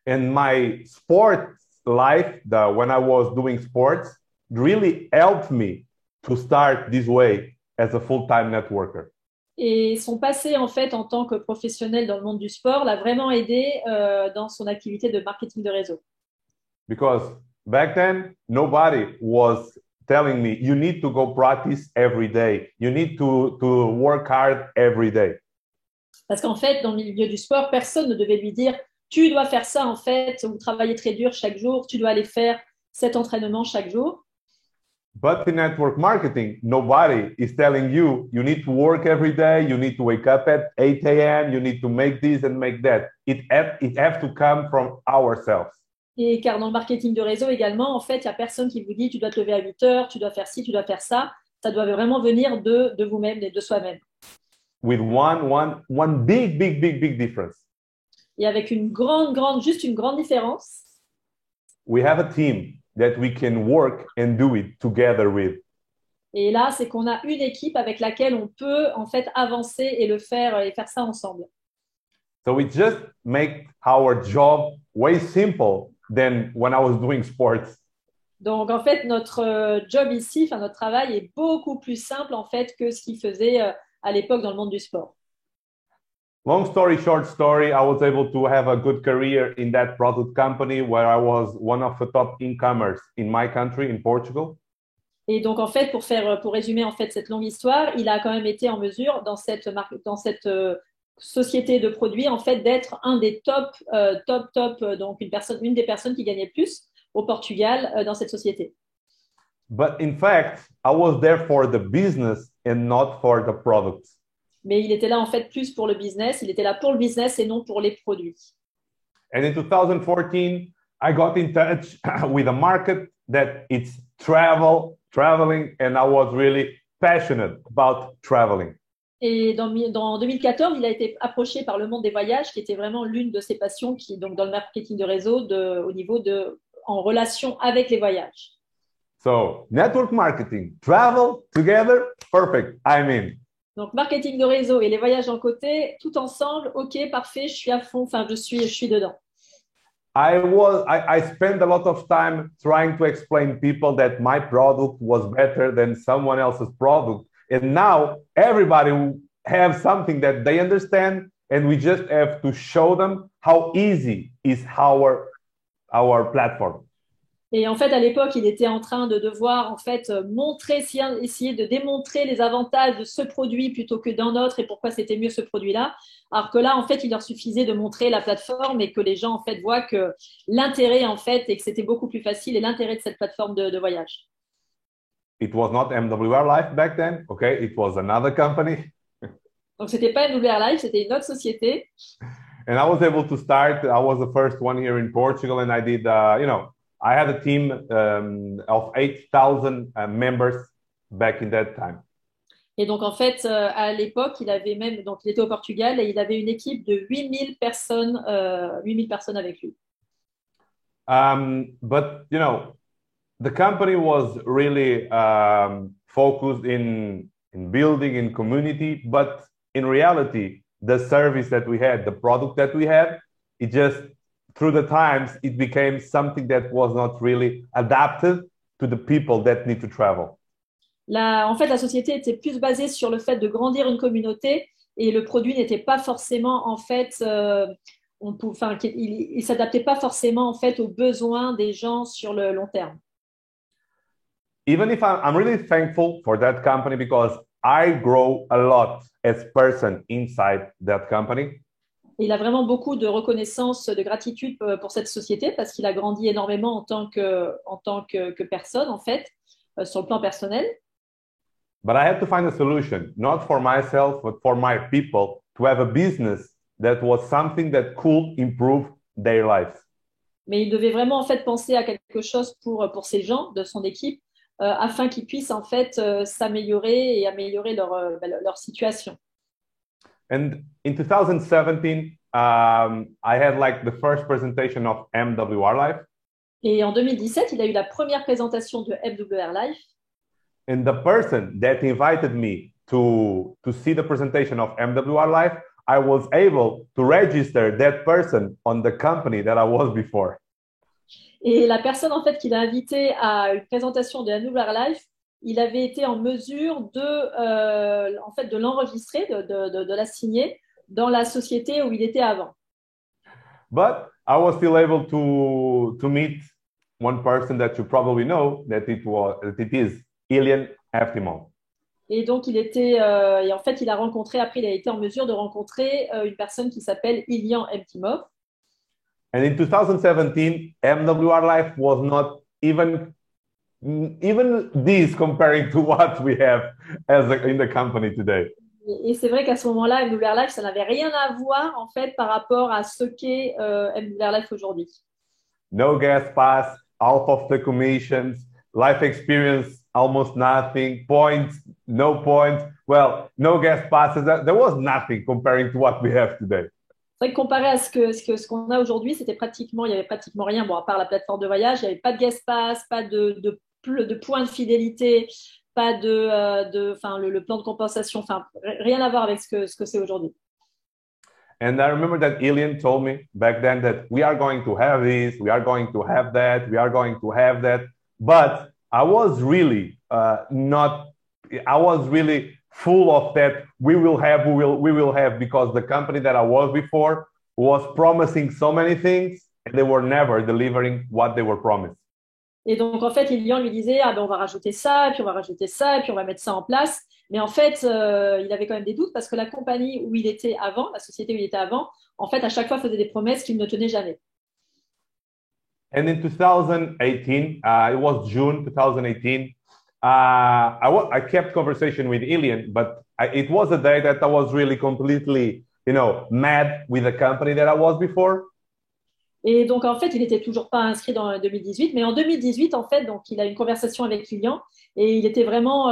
And my sport life, when I was doing sports, really helped me to start this way as a full-time networker. Et son passé en fait en tant que professionnel dans le monde du sport l'a vraiment aidé dans son activité de marketing de réseau. Because back then, nobody was telling me, you need to go practice every day. You need to work hard every day. Parce qu'en fait, dans le milieu du sport, personne ne devait lui dire, tu dois faire ça en fait, ou travailler très dur chaque jour, tu dois aller faire cet entraînement chaque jour. But in network marketing, nobody is telling you, you need to work every day, you need to wake up at 8 a.m., you need to make this and make that. It has to come from ourselves. Et car dans le marketing de réseau également, en fait, il n'y a personne qui vous dit tu dois te lever à 8 heures, tu dois faire ci, tu dois faire ça. Ça doit vraiment venir de vous-même et de soi-même. With one big difference. Et avec juste une grande différence. We have a team that we can work and do it together with. Et là, c'est qu'on a une équipe avec laquelle on peut en fait avancer et faire ça ensemble. So it just makes our job way simple than when I was doing sports. Donc en fait, notre job ici, notre travail est beaucoup plus simple en fait que ce qu'il faisait à l'époque dans le monde du sport. Long story, short story, I was able to have a good career in that product company where I was one of the top incomers in my country, in Portugal. Et donc en fait, pour résumer en fait cette longue histoire, il a quand même été en mesure dans cette société de produits en fait d'être un des top, donc une des personnes qui gagnait plus au Portugal dans cette société. But in fact, I was there for the business and not for the products. Mais il était là en fait plus pour le business, il était là pour le business et non pour les produits. And in 2014, I got in touch with a market that it's traveling, and I was really passionate about traveling. Et dans 2014, il a été approché par le monde des voyages, qui était vraiment l'une de ses passions, donc dans le marketing de réseau, au niveau en relation avec les voyages. So, network marketing, travel together, perfect, I'm in. Donc, marketing de réseau et les voyages en côté, tout ensemble, ok, parfait, je suis à fond, je suis dedans. I spent a lot of time trying to explain people that my product was better than someone else's product. And now everybody have something that they understand, and we just have to show them how easy is our platform. Et en fait, à l'époque, il était en train de devoir en fait montrer, essayer de démontrer les avantages de ce produit plutôt que d'un autre et pourquoi c'était mieux ce produit-là. Alors que là, en fait, il leur suffisait de montrer la plateforme et que les gens en fait voient que l'intérêt en fait et que c'était beaucoup plus facile et l'intérêt de cette plateforme de voyage. It was not MWR Life back then, okay? It was another company. Donc, c'était pas MWR Life, c'était une autre société. And I was able to start. I was the first one here in Portugal, and I did, I had a team of 8,000 members back in that time. Et donc, en fait, à l'époque, il avait même, donc il était au Portugal et il avait une équipe de 8 000 personnes avec lui. But, the company was really focused in building in community, but in reality, the service that we had, the product that we had, it just, through the times, it became something that was not really adapted to the people that need to travel. En fait, la société était plus basée sur le fait de grandir une communauté et le produit n'était pas forcément, en fait, il s'adaptait pas forcément, en fait, aux besoins des gens sur le long terme. Even if I'm really thankful for that company because I grow a lot as person inside that company. Il a vraiment beaucoup de reconnaissance, de gratitude pour cette société parce qu'il a grandi énormément en tant que personne, en fait, sur le plan personnel. But I had to find a solution, not for myself, but for my people, to have a business that was something that could improve their lives. Mais il devait vraiment en fait penser à quelque chose pour ces gens de son équipe afin qu'ils puissent en fait s'améliorer et améliorer leur situation. And in 2017, I had like the first presentation of MWR Life. Et en 2017, il a eu la première présentation de MWR Life. And the person that invited me to see the presentation of MWR Life, I was able to register that person on the company that I was before. Et la personne en fait qui l'a invité à une présentation de MWR Life, il avait été en mesure de l'enregistrer, de la signer dans la société où il était avant. But I was still able to meet one person that you probably know that it is Ilian Eftimov. Et donc et en fait il a été en mesure de rencontrer une personne qui s'appelle Ilian Eftimov. And in 2017, MWR Life was not even this comparing to what we have in the company today. Et c'est vrai qu'à ce moment-là, MWR Life, ça n'avait rien à voir en fait par rapport à ce qu'est MWR Life aujourd'hui. No gas pass, half of the commissions, life experience, almost nothing, points, no points. Well, no gas passes. There was nothing comparing to what we have today. C'est vrai que comparé à ce qu'on a aujourd'hui, il y avait pratiquement rien. Bon, à part la plateforme de voyage, il n'y avait pas de guest pass, pas de points de fidélité, pas le plan de compensation, rien à voir avec ce que c'est aujourd'hui. And I remember that Ilian told me back then that we are going to have this, we are going to have that, we are going to have that. But I was really full of that we will have because the company that I was before was promising so many things and they were never delivering what they were promised. Et donc en fait, Ilian lui disait on va rajouter ça, puis on va rajouter ça, et puis on va mettre ça en place. Mais en fait, il avait quand même des doutes parce que la compagnie où il était avant, la société où il était avant, en fait, à chaque fois faisait des promesses qu'il ne tenait jamais. And in 2018, it was June 2018. I kept conversation with Ilian, but it was a day that I was really completely, mad with the company that I was before. Et donc, en fait, il n'était toujours pas inscrit dans 2018. Mais en 2018, en fait, donc, il a une conversation avec Ilian et il était vraiment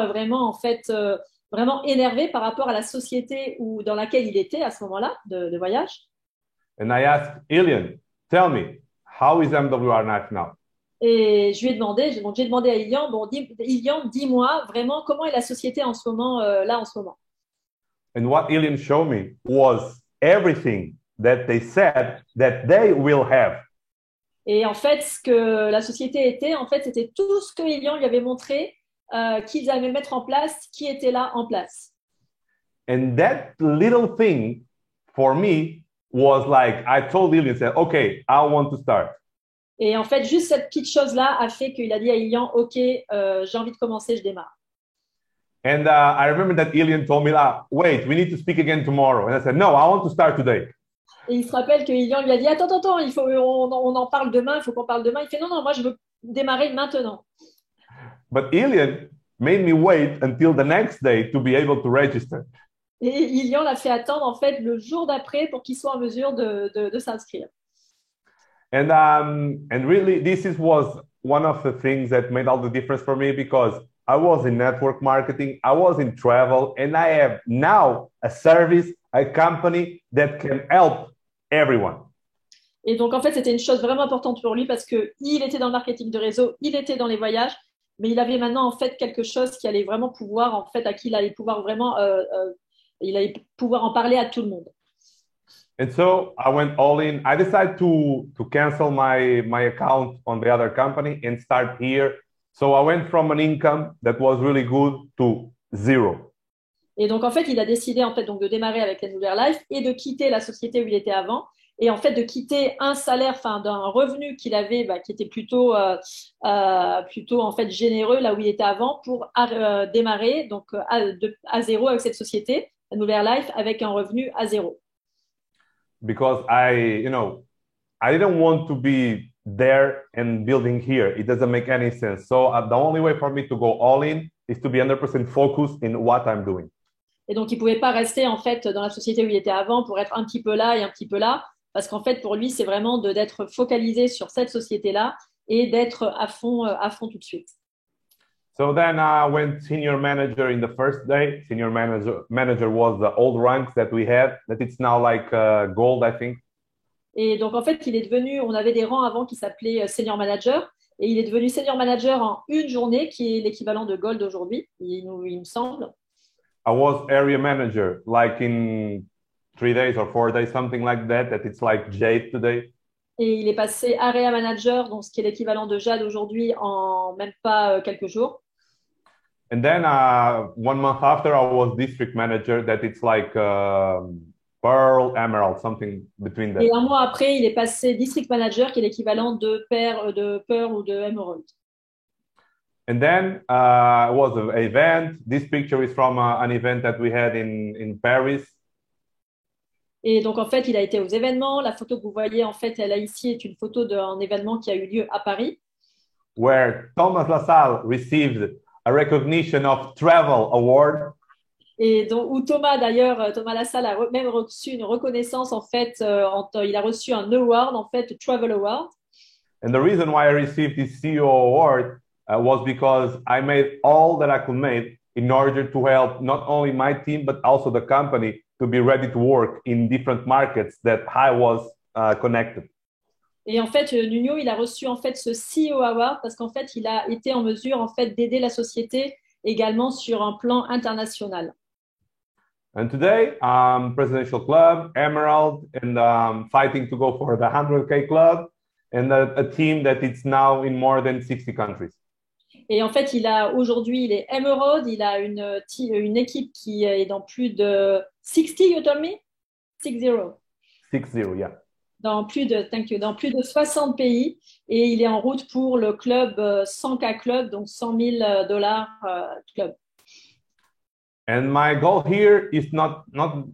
énervé par rapport à la société dans laquelle il était à ce moment-là de voyage. And I asked Ilian, tell me, how is MWR Life now? Et j'ai demandé à Ilian, Ilian, dis-moi vraiment comment est la société en ce moment, là en ce moment. And what Ilian showed me was everything that they said that they will have. Et en fait, ce que la société était, en fait, c'était tout ce que Ilian lui avait montré qu'ils allaient mettre en place, qui était là en place. And that little thing for me was like, I told Ilian, said, okay, I want to start. Et en fait, juste cette petite chose-là a fait qu'il a dit à Ilian, OK, j'ai envie de commencer, je démarre. And I remember that Ilian told me, wait, we need to speak again tomorrow. And I said, no, I want to start today. Et il se rappelle que Ilian lui a dit, attends, on en parle demain, il faut qu'on parle demain. Il fait, non, moi, je veux démarrer maintenant. But Ilian made me wait until the next day to be able to register. Et Ilian l'a fait attendre, en fait, le jour d'après pour qu'il soit en mesure de s'inscrire. And really, was one of the things that made all the difference for me because I was in network marketing, I was in travel, and I have now a service, a company that can help everyone. Et donc, en fait, c'était une chose vraiment importante pour lui parce qu'il était dans le marketing de réseau, il était dans les voyages, mais il avait maintenant, en fait, quelque chose qui allait vraiment pouvoir, en fait, à qui il allait pouvoir vraiment, il allait pouvoir en parler à tout le monde. And so I went all in. I decided to cancel my account on the other company and start here. So I went from an income that was really good to zero. Et donc, en fait, il a décidé, en fait, donc, de démarrer avec Enouver Life et de quitter la société où il était avant. Et en fait, de quitter un salaire, enfin, d'un revenu qu'il avait, qui était plutôt, en fait, généreux là où il était avant pour démarrer donc à zéro avec cette société, Enouver Life, avec un revenu à zéro. Because I didn't want to be there and building here. It doesn't make any sense. So the only way for me to go all in is to be 100% focused in what I'm doing. Et donc, il ne pouvait pas rester, en fait, dans la société où il était avant pour être un petit peu là et un petit peu là. Parce qu'en fait, pour lui, c'est vraiment d'être focalisé sur cette société-là et d'être à fond tout de suite. So then I went senior manager in the first day. Senior manager was the old ranks that we had, that it's now like gold, I think. Et donc, en fait, on avait des rangs avant qui s'appelaient senior manager. Et il est devenu senior manager en une journée, qui est l'équivalent de gold aujourd'hui, il me semble. I was area manager, like in 3 days or 4 days, something like that it's like Jade today. Et il est passé area manager, donc ce qui est l'équivalent de Jade aujourd'hui, en même pas quelques jours. And then 1 month after, I was district manager, that it's like Pearl, Emerald, something between that. Et un mois après, il est passé district manager, qui est l'équivalent de Pearl ou de Emerald. And then it was an event. This picture is from an event that we had in Paris. Et donc, en fait, il a été aux événements. La photo que vous voyez, en fait, là, ici, est une photo d'un événement qui a eu lieu à Paris. Where Thomas Lassalle received a recognition of travel award. Et donc, où Thomas Lassalle a même reçu une reconnaissance, en fait, il a reçu un award, en fait, Travel Award. And the reason why I received this CEO award was because I made all that I could make in order to help not only my team, but also the company to be ready to work in different markets that I was connected. Et en fait, Nuno, il a reçu en fait ce CEO Award parce qu'en fait, il a été en mesure en fait d'aider la société également sur un plan international. And today, Presidential Club, Emerald, and fighting to go for the 100K Club, and a team that is now in more than 60 countries. Et en fait, aujourd'hui, il est Emerald, il a une équipe qui est dans plus de 60, you told me? 60. 60, yeah. Dans plus de 60 pays, et il est en route pour le club 100K Club, donc $100,000 club. And my goal here is not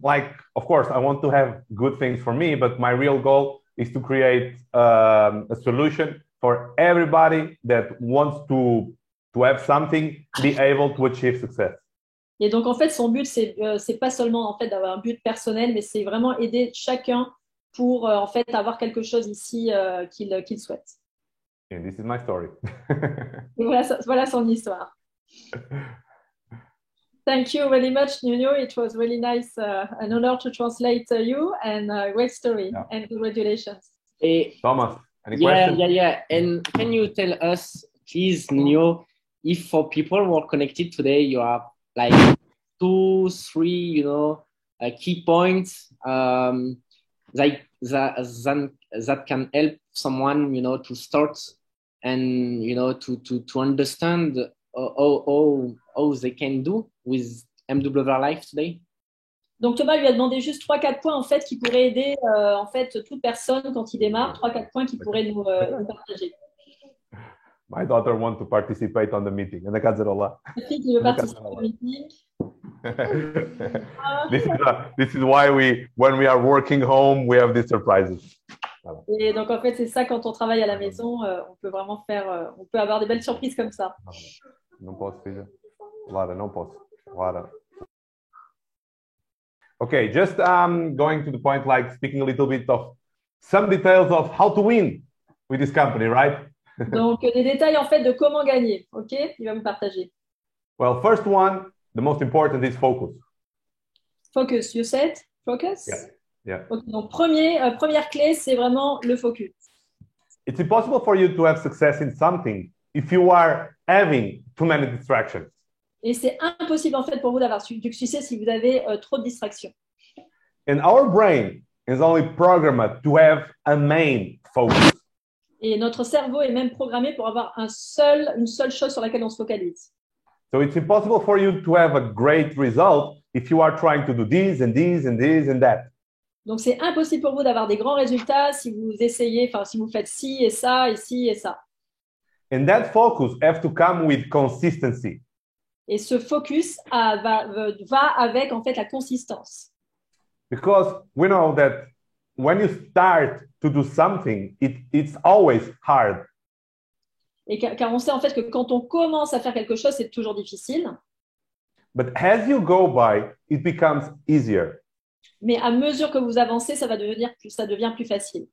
like, of course, I want to have good things for me, but my real goal is to create a solution for everybody that wants to have something, be able to achieve success. Et donc, en fait, son but, c'est pas seulement en fait d'avoir un but personnel, mais c'est vraiment aider chacun pour en fait avoir quelque chose ici qu'il souhaite. And this is my story. Voilà son histoire. Thank you very much, Nuno. It was really nice, an honor to translate you, and a great story. Yeah. And congratulations. Thomas, any questions? Yeah. And can you tell us, please, Nuno, if for people who are connected today, you have like 2, 3, key points, that can help someone, to start and, to understand how they can do with MWR Life today? Donc Thomas lui a demandé juste 3-4 points en fait qui pourraient aider en fait toute personne quand il démarre, 3-4 points qui pourraient nous partager. My daughter wants to participate on the meeting. Ma fille qui veut participer au meeting. This is why when we are working home, we have these surprises. Voilà. Et donc en fait c'est ça, quand on travaille à la maison, on peut vraiment faire, on peut avoir des belles surprises comme ça. Não posso, filha. Lara, não posso. Lara. Okay, just going to the point, like speaking a little bit of some details of how to win with this company, right? Donc des détails en fait de comment gagner, ok? Il va vous partager. Well, first one, the most important is focus. Focus, you said? Focus? Yeah. Yeah. Okay, donc première clé, c'est vraiment le focus. It's impossible for you to have success in something if you are having too many distractions. Et c'est impossible en fait pour vous d'avoir du succès si vous avez trop de distractions. And our brain is only programmed to have a main focus. Et notre cerveau est même programmé pour avoir une seule chose sur laquelle on se focalise. So it's impossible for you to have a great result if you are trying to do this and this and this and that. Donc c'est impossible pour vous d'avoir des grands résultats si vous essayez, enfin si vous faites ci et ça et ci et ça. And that focus have to come with consistency. Et ce focus va avec en fait la consistance. Because we know that when you start to do something, it's always hard. Et car on sait en fait que quand on commence à faire quelque chose, c'est toujours difficile. But as you go by, it becomes easier. Mais à mesure que vous avancez, ça devient plus facile.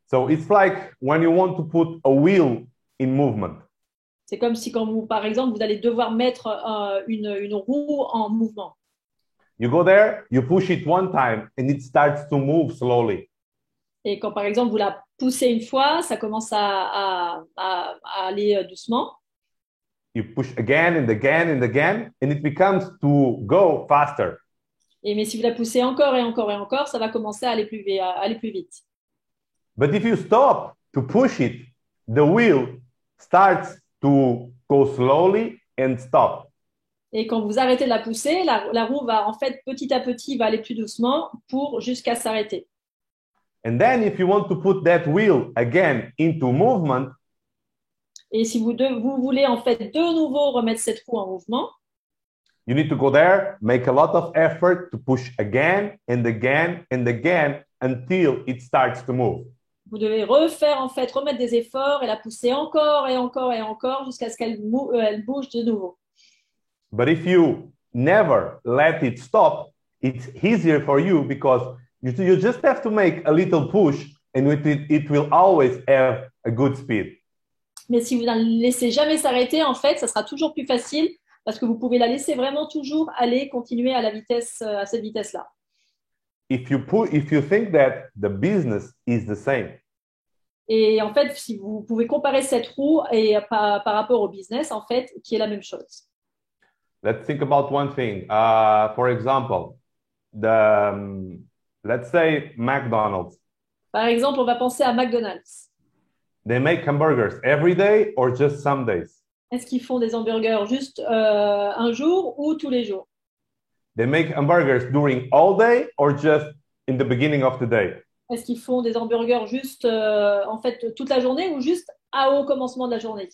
So it's like when you want to put a wheel in movement. C'est comme si quand vous, par exemple, vous allez devoir mettre une roue en mouvement. You go there, you push it one time, and it starts to move slowly. Et quand, par exemple, vous la poussez une fois, ça commence à aller doucement. You push again and again and again, and it becomes to go faster. Mais si vous la poussez encore et encore et encore, ça va commencer à aller plus vite. But if you stop to push it, the wheel starts to go slowly and stop. Et quand vous arrêtez de la pousser, la roue va en fait petit à petit va aller plus doucement jusqu'à s'arrêter. And then if you want to put that wheel again into movement, et si vous voulez en fait de nouveau remettre cette roue en mouvement, you need to go there, make a lot of effort to push again and again and again until it starts to move. Vous devez remettre des efforts et la pousser encore et encore et encore jusqu'à ce qu'elle bouge de nouveau. But if you never let it stop, it's easier for you because you just have to make a little push and it will always have a good speed. Mais si vous ne la laissez jamais s'arrêter, en fait, ça sera toujours plus facile parce que vous pouvez la laisser vraiment toujours continuer à cette vitesse-là. If you think that the business is the same. Et en fait, si vous pouvez comparer cette roue par rapport au business, en fait, qui est la même chose. Let's think about one thing. For example, let's say McDonald's. Par exemple, on va penser à McDonald's. They make hamburgers every day or just some days? Est-ce qu'ils font des hamburgers juste un jour ou tous les jours? They make hamburgers during all day or just in the beginning of the day? Est-ce qu'ils font des hamburgers juste en fait toute la journée ou juste au commencement de la journée?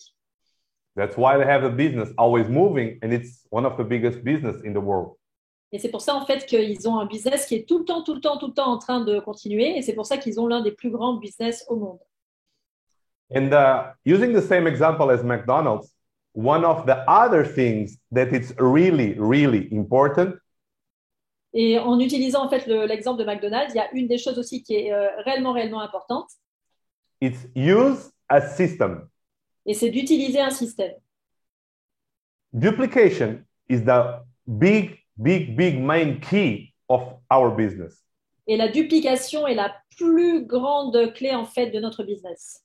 That's why they have a business always moving and it's one of the biggest business in the world. Et c'est pour ça en fait qu'ils ont un business qui est tout le temps en train de continuer et c'est pour ça qu'ils ont l'un des plus grands business au monde. And using the same example as McDonald's, one of the other things that it's really, really important. Et en utilisant en fait l'exemple de McDonald's, il y a une des choses aussi qui est réellement importante. It's use a system. Et c'est d'utiliser un système. Duplication is the big main key of our business. Et la duplication est la plus grande clé en fait de notre business.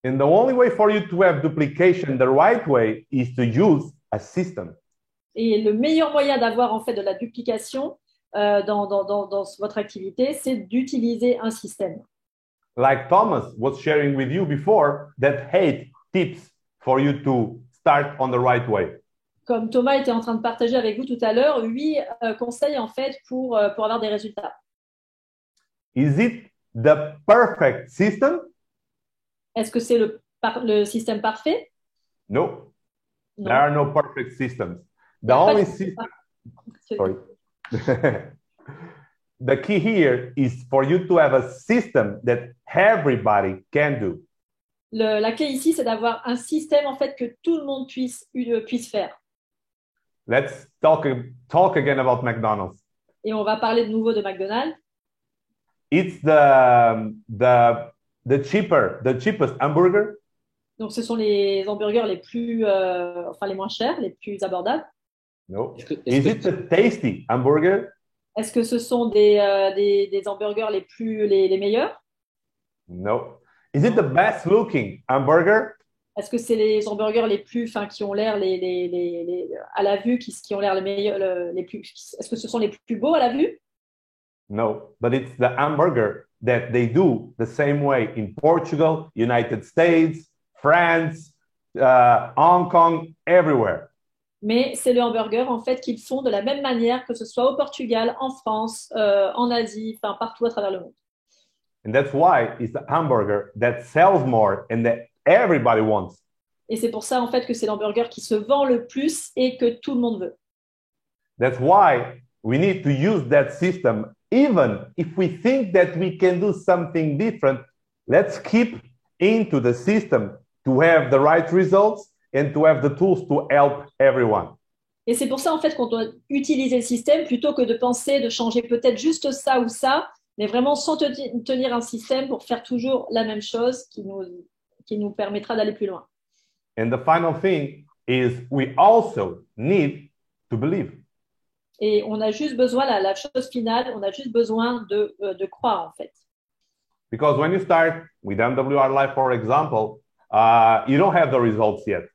And the only way for you to have duplication the right way is to use a system. Et le meilleur moyen d'avoir en fait de la duplication, dans votre activité, c'est d'utiliser un système. Like Thomas was sharing with you before, that 8 tips for you to start on the right way. Comme Thomas était en train de partager avec vous tout à l'heure, 8 conseils en fait pour avoir des résultats. Is it the perfect system? Est-ce que c'est le système parfait? No. Non. There are no perfect systems. The Il y a pas only de- system. Sorry. The key here is for you to have a system that everybody can do. La clé ici, c'est d'avoir un système en fait que tout le monde puisse faire. Let's talk again about McDonald's. Et on va parler de nouveau de McDonald's. It's the cheapest hamburger. Donc, ce sont les hamburgers les plus, les moins chers, les plus abordables. No. Est-ce que- Is it the tasty hamburger? Est-ce que ce sont des hamburgers les meilleurs? No. Is it the best looking hamburger? Est-ce que c'est les hamburgers les plus, qui ont l'air à la vue, qui ont l'air les meilleurs, les plus? Est-ce que ce sont les plus beaux à la vue? No, but it's the hamburger that they do the same way in Portugal, United States, France, Hong Kong, everywhere. Mais c'est le hamburger en fait qu'ils font de la même manière que ce soit au Portugal, en France, en Asie, partout à travers le monde. And that's why it's the hamburger that sells more and that everybody wants. Et c'est pour ça en fait que c'est l'hamburger qui se vend le plus et que tout le monde veut. That's why we need to use that system. Even if we think that we can do something different, let's keep into the system to have the right results and to have the tools to help everyone. Et c'est pour ça en fait qu'on doit utiliser le système plutôt que de penser de changer peut-être juste ça ou ça, mais vraiment sans tenir un système pour faire toujours la même chose qui nous permettra d'aller plus loin. And the final thing is we also need to believe. Et on a juste besoin, la chose finale, on a juste besoin de croire en fait. Because when you start with MWR Live, for example, you don't have the results yet.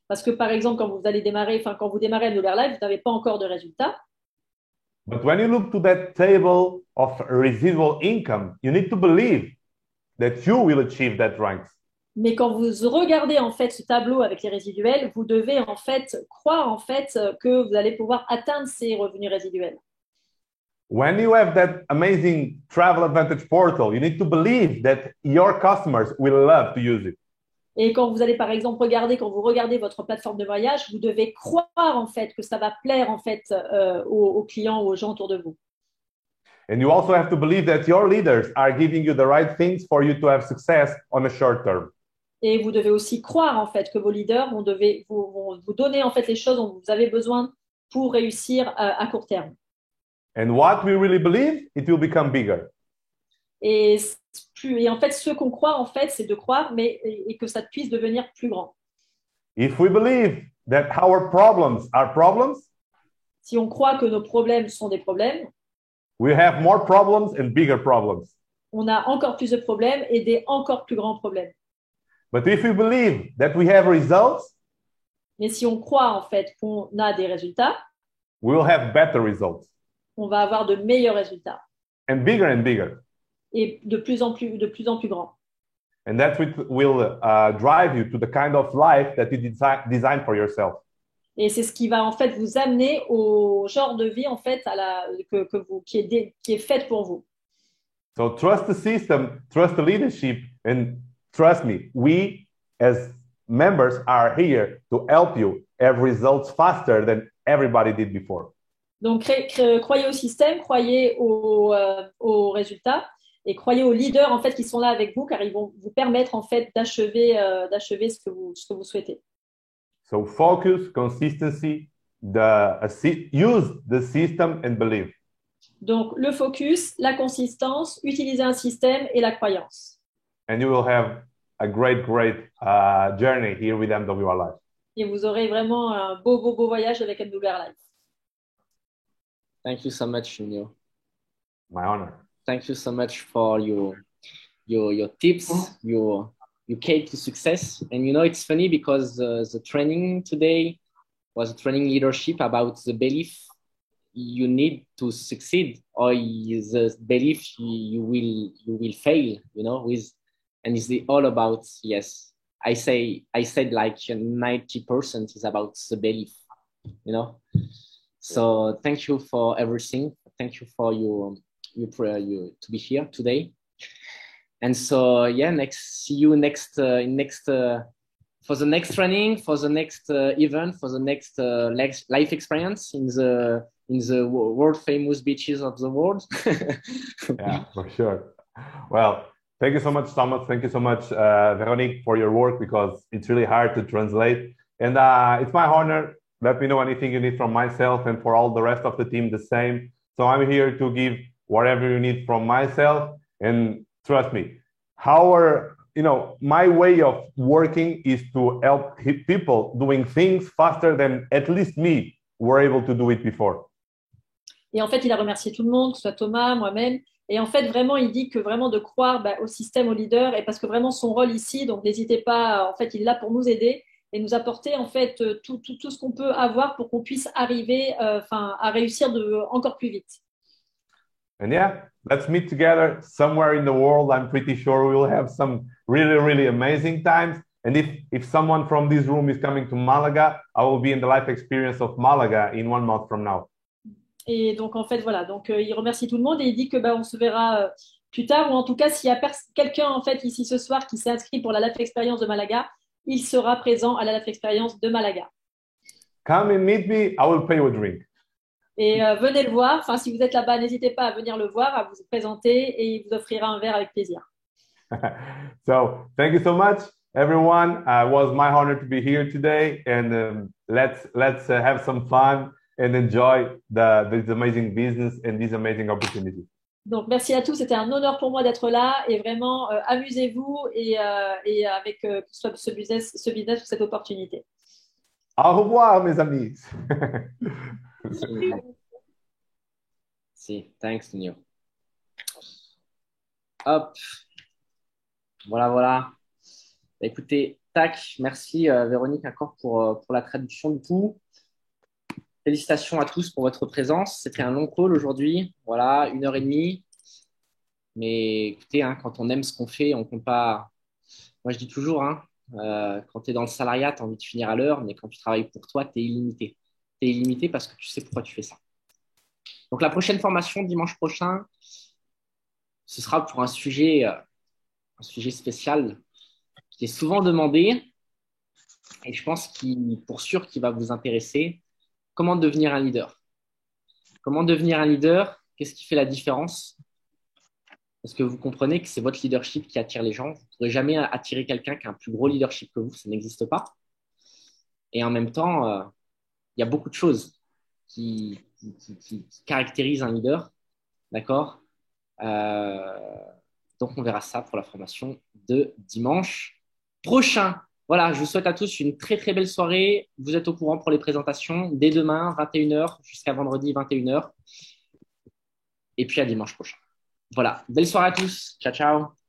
Parce que par exemple, quand vous démarrez MWR Live, vous n'avez pas encore de résultats. But when you look to that table of residual income, you need to believe that you will achieve that rank. Mais quand vous regardez en fait ce tableau avec les résiduels, vous devez en fait croire en fait que vous allez pouvoir atteindre ces revenus résiduels. When you have that amazing Travel Advantage portal, you need to believe that your customers will love to use it. Et quand vous allez par exemple quand vous regardez votre plateforme de voyage, vous devez croire en fait que ça va plaire en fait aux clients ou aux gens autour de vous. And you also have to believe that your leaders are giving you the right things for you to have success on a short term. Et vous devez aussi croire en fait que vos leaders vont vous donner en fait les choses dont vous avez besoin pour réussir à court terme. And what we really believe, it will become bigger. Et en fait, ce qu'on croit en fait, c'est de croire, et que ça puisse devenir plus grand. If we believe that our problems are problems, Si on croit que nos problèmes sont des problèmes, we have more problems and bigger problems. on a encore plus de problèmes et des encore plus grands problèmes. But if we believe that we have results, Mais si on croit en fait qu'on a des résultats, we will have better results on va avoir de meilleurs résultats and bigger. et de plus en plus grands. And that will drive you to the kind of life that you design for yourself. Et c'est ce qui va en fait vous amener au genre de vie en fait qui est faite pour vous. So trust the system, trust the leadership, and trust me, we as members are here to help you have results faster than everybody did before. Donc croyez au système, croyez aux résultats et croyez aux leaders en fait qui sont là avec vous car ils vont vous permettre en fait d'achever ce que vous souhaitez. So focus, consistency, use the system and believe. Donc le focus, la consistance, utiliser un système et la croyance. And you will have a great journey here with MWR Live. Et vous aurez vraiment un beau voyage avec MWR Live. Thank you so much, Junio. My honor. Thank you so much for your tips, your key to success. And it's funny because the training today was a training leadership about the belief you need to succeed, or the belief you will fail, you know, with, and it's all about, yes, I said like 90% is about the belief, you know. So thank you for everything. Thank you for your to be here today. And so yeah, see you next for the next training, for the next event, for the next life experience in the world famous beaches of the world. Yeah, for sure. Well, thank you so much, Thomas. Thank you so much, Veronique, for your work, because it's really hard to translate. And it's my honor. Let me know anything you need from myself, and for all the rest of the team, the same. So I'm here to give whatever you need from myself. And trust me, my way of working is to help people doing things faster than at least me were able to do it before. Et en fait, il a remercié tout le monde, que ce soit Thomas, moi-même. Et en fait, vraiment, il dit que vraiment de croire au système, au leader, et parce que vraiment son rôle ici, donc n'hésitez pas, en fait, il est là pour nous aider et nous apporter en fait tout ce qu'on peut avoir pour qu'on puisse arriver à réussir encore plus vite. And yeah, let's meet together somewhere in the world. I'm pretty sure we will have some really, really amazing times. And if someone from this room is coming to Malaga, I will be in the life experience of Malaga in 1 month from now. Et donc, en fait, voilà. Donc, il remercie tout le monde et il dit que on se verra plus tard, ou en tout cas, s'il y a quelqu'un en fait ici ce soir qui s'est inscrit pour la Life Experience de Malaga, il sera présent à la Life Experience de Malaga. Come and meet me. I will pay you a drink. Et venez le voir. Enfin, si vous êtes là-bas, n'hésitez pas à venir le voir, à vous présenter, et il vous offrira un verre avec plaisir. So, thank you so much, everyone. It was my honor to be here today, and let's have some fun and enjoy this amazing business and these amazing opportunities. Donc, merci à tous. C'était un honneur pour moi d'être là, et vraiment, amusez-vous et avec ce business ou cette opportunité. Au revoir, mes amis. Si, thanks, Nio. Hop. Voilà. Écoutez, tac, merci Véronique encore pour la traduction du coup. Félicitations à tous pour votre présence. C'était un long call aujourd'hui. Voilà, 1h30. Mais écoutez, quand on aime ce qu'on fait, on ne compte pas. Moi, je dis toujours, quand tu es dans le salariat, tu as envie de finir à l'heure, mais quand tu travailles pour toi, tu es illimité. Tu es illimité parce que tu sais pourquoi tu fais ça. Donc, la prochaine formation, dimanche prochain, ce sera pour un sujet spécial qui est souvent demandé et je pense pour sûr qu'il va vous intéresser. Comment devenir un leader? Comment devenir un leader? Qu'est-ce qui fait la différence? Parce que vous comprenez que c'est votre leadership qui attire les gens. Vous ne pourrez jamais attirer quelqu'un qui a un plus gros leadership que vous, ça n'existe pas. Et en même temps, il y a beaucoup de choses qui caractérisent un leader. D'accord? Donc, on verra ça pour la formation de dimanche prochain. Voilà, je vous souhaite à tous une très, très belle soirée. Vous êtes au courant pour les présentations dès demain, 21h, jusqu'à vendredi, 21h. Et puis, à dimanche prochain. Voilà, belle soirée à tous. Ciao, ciao.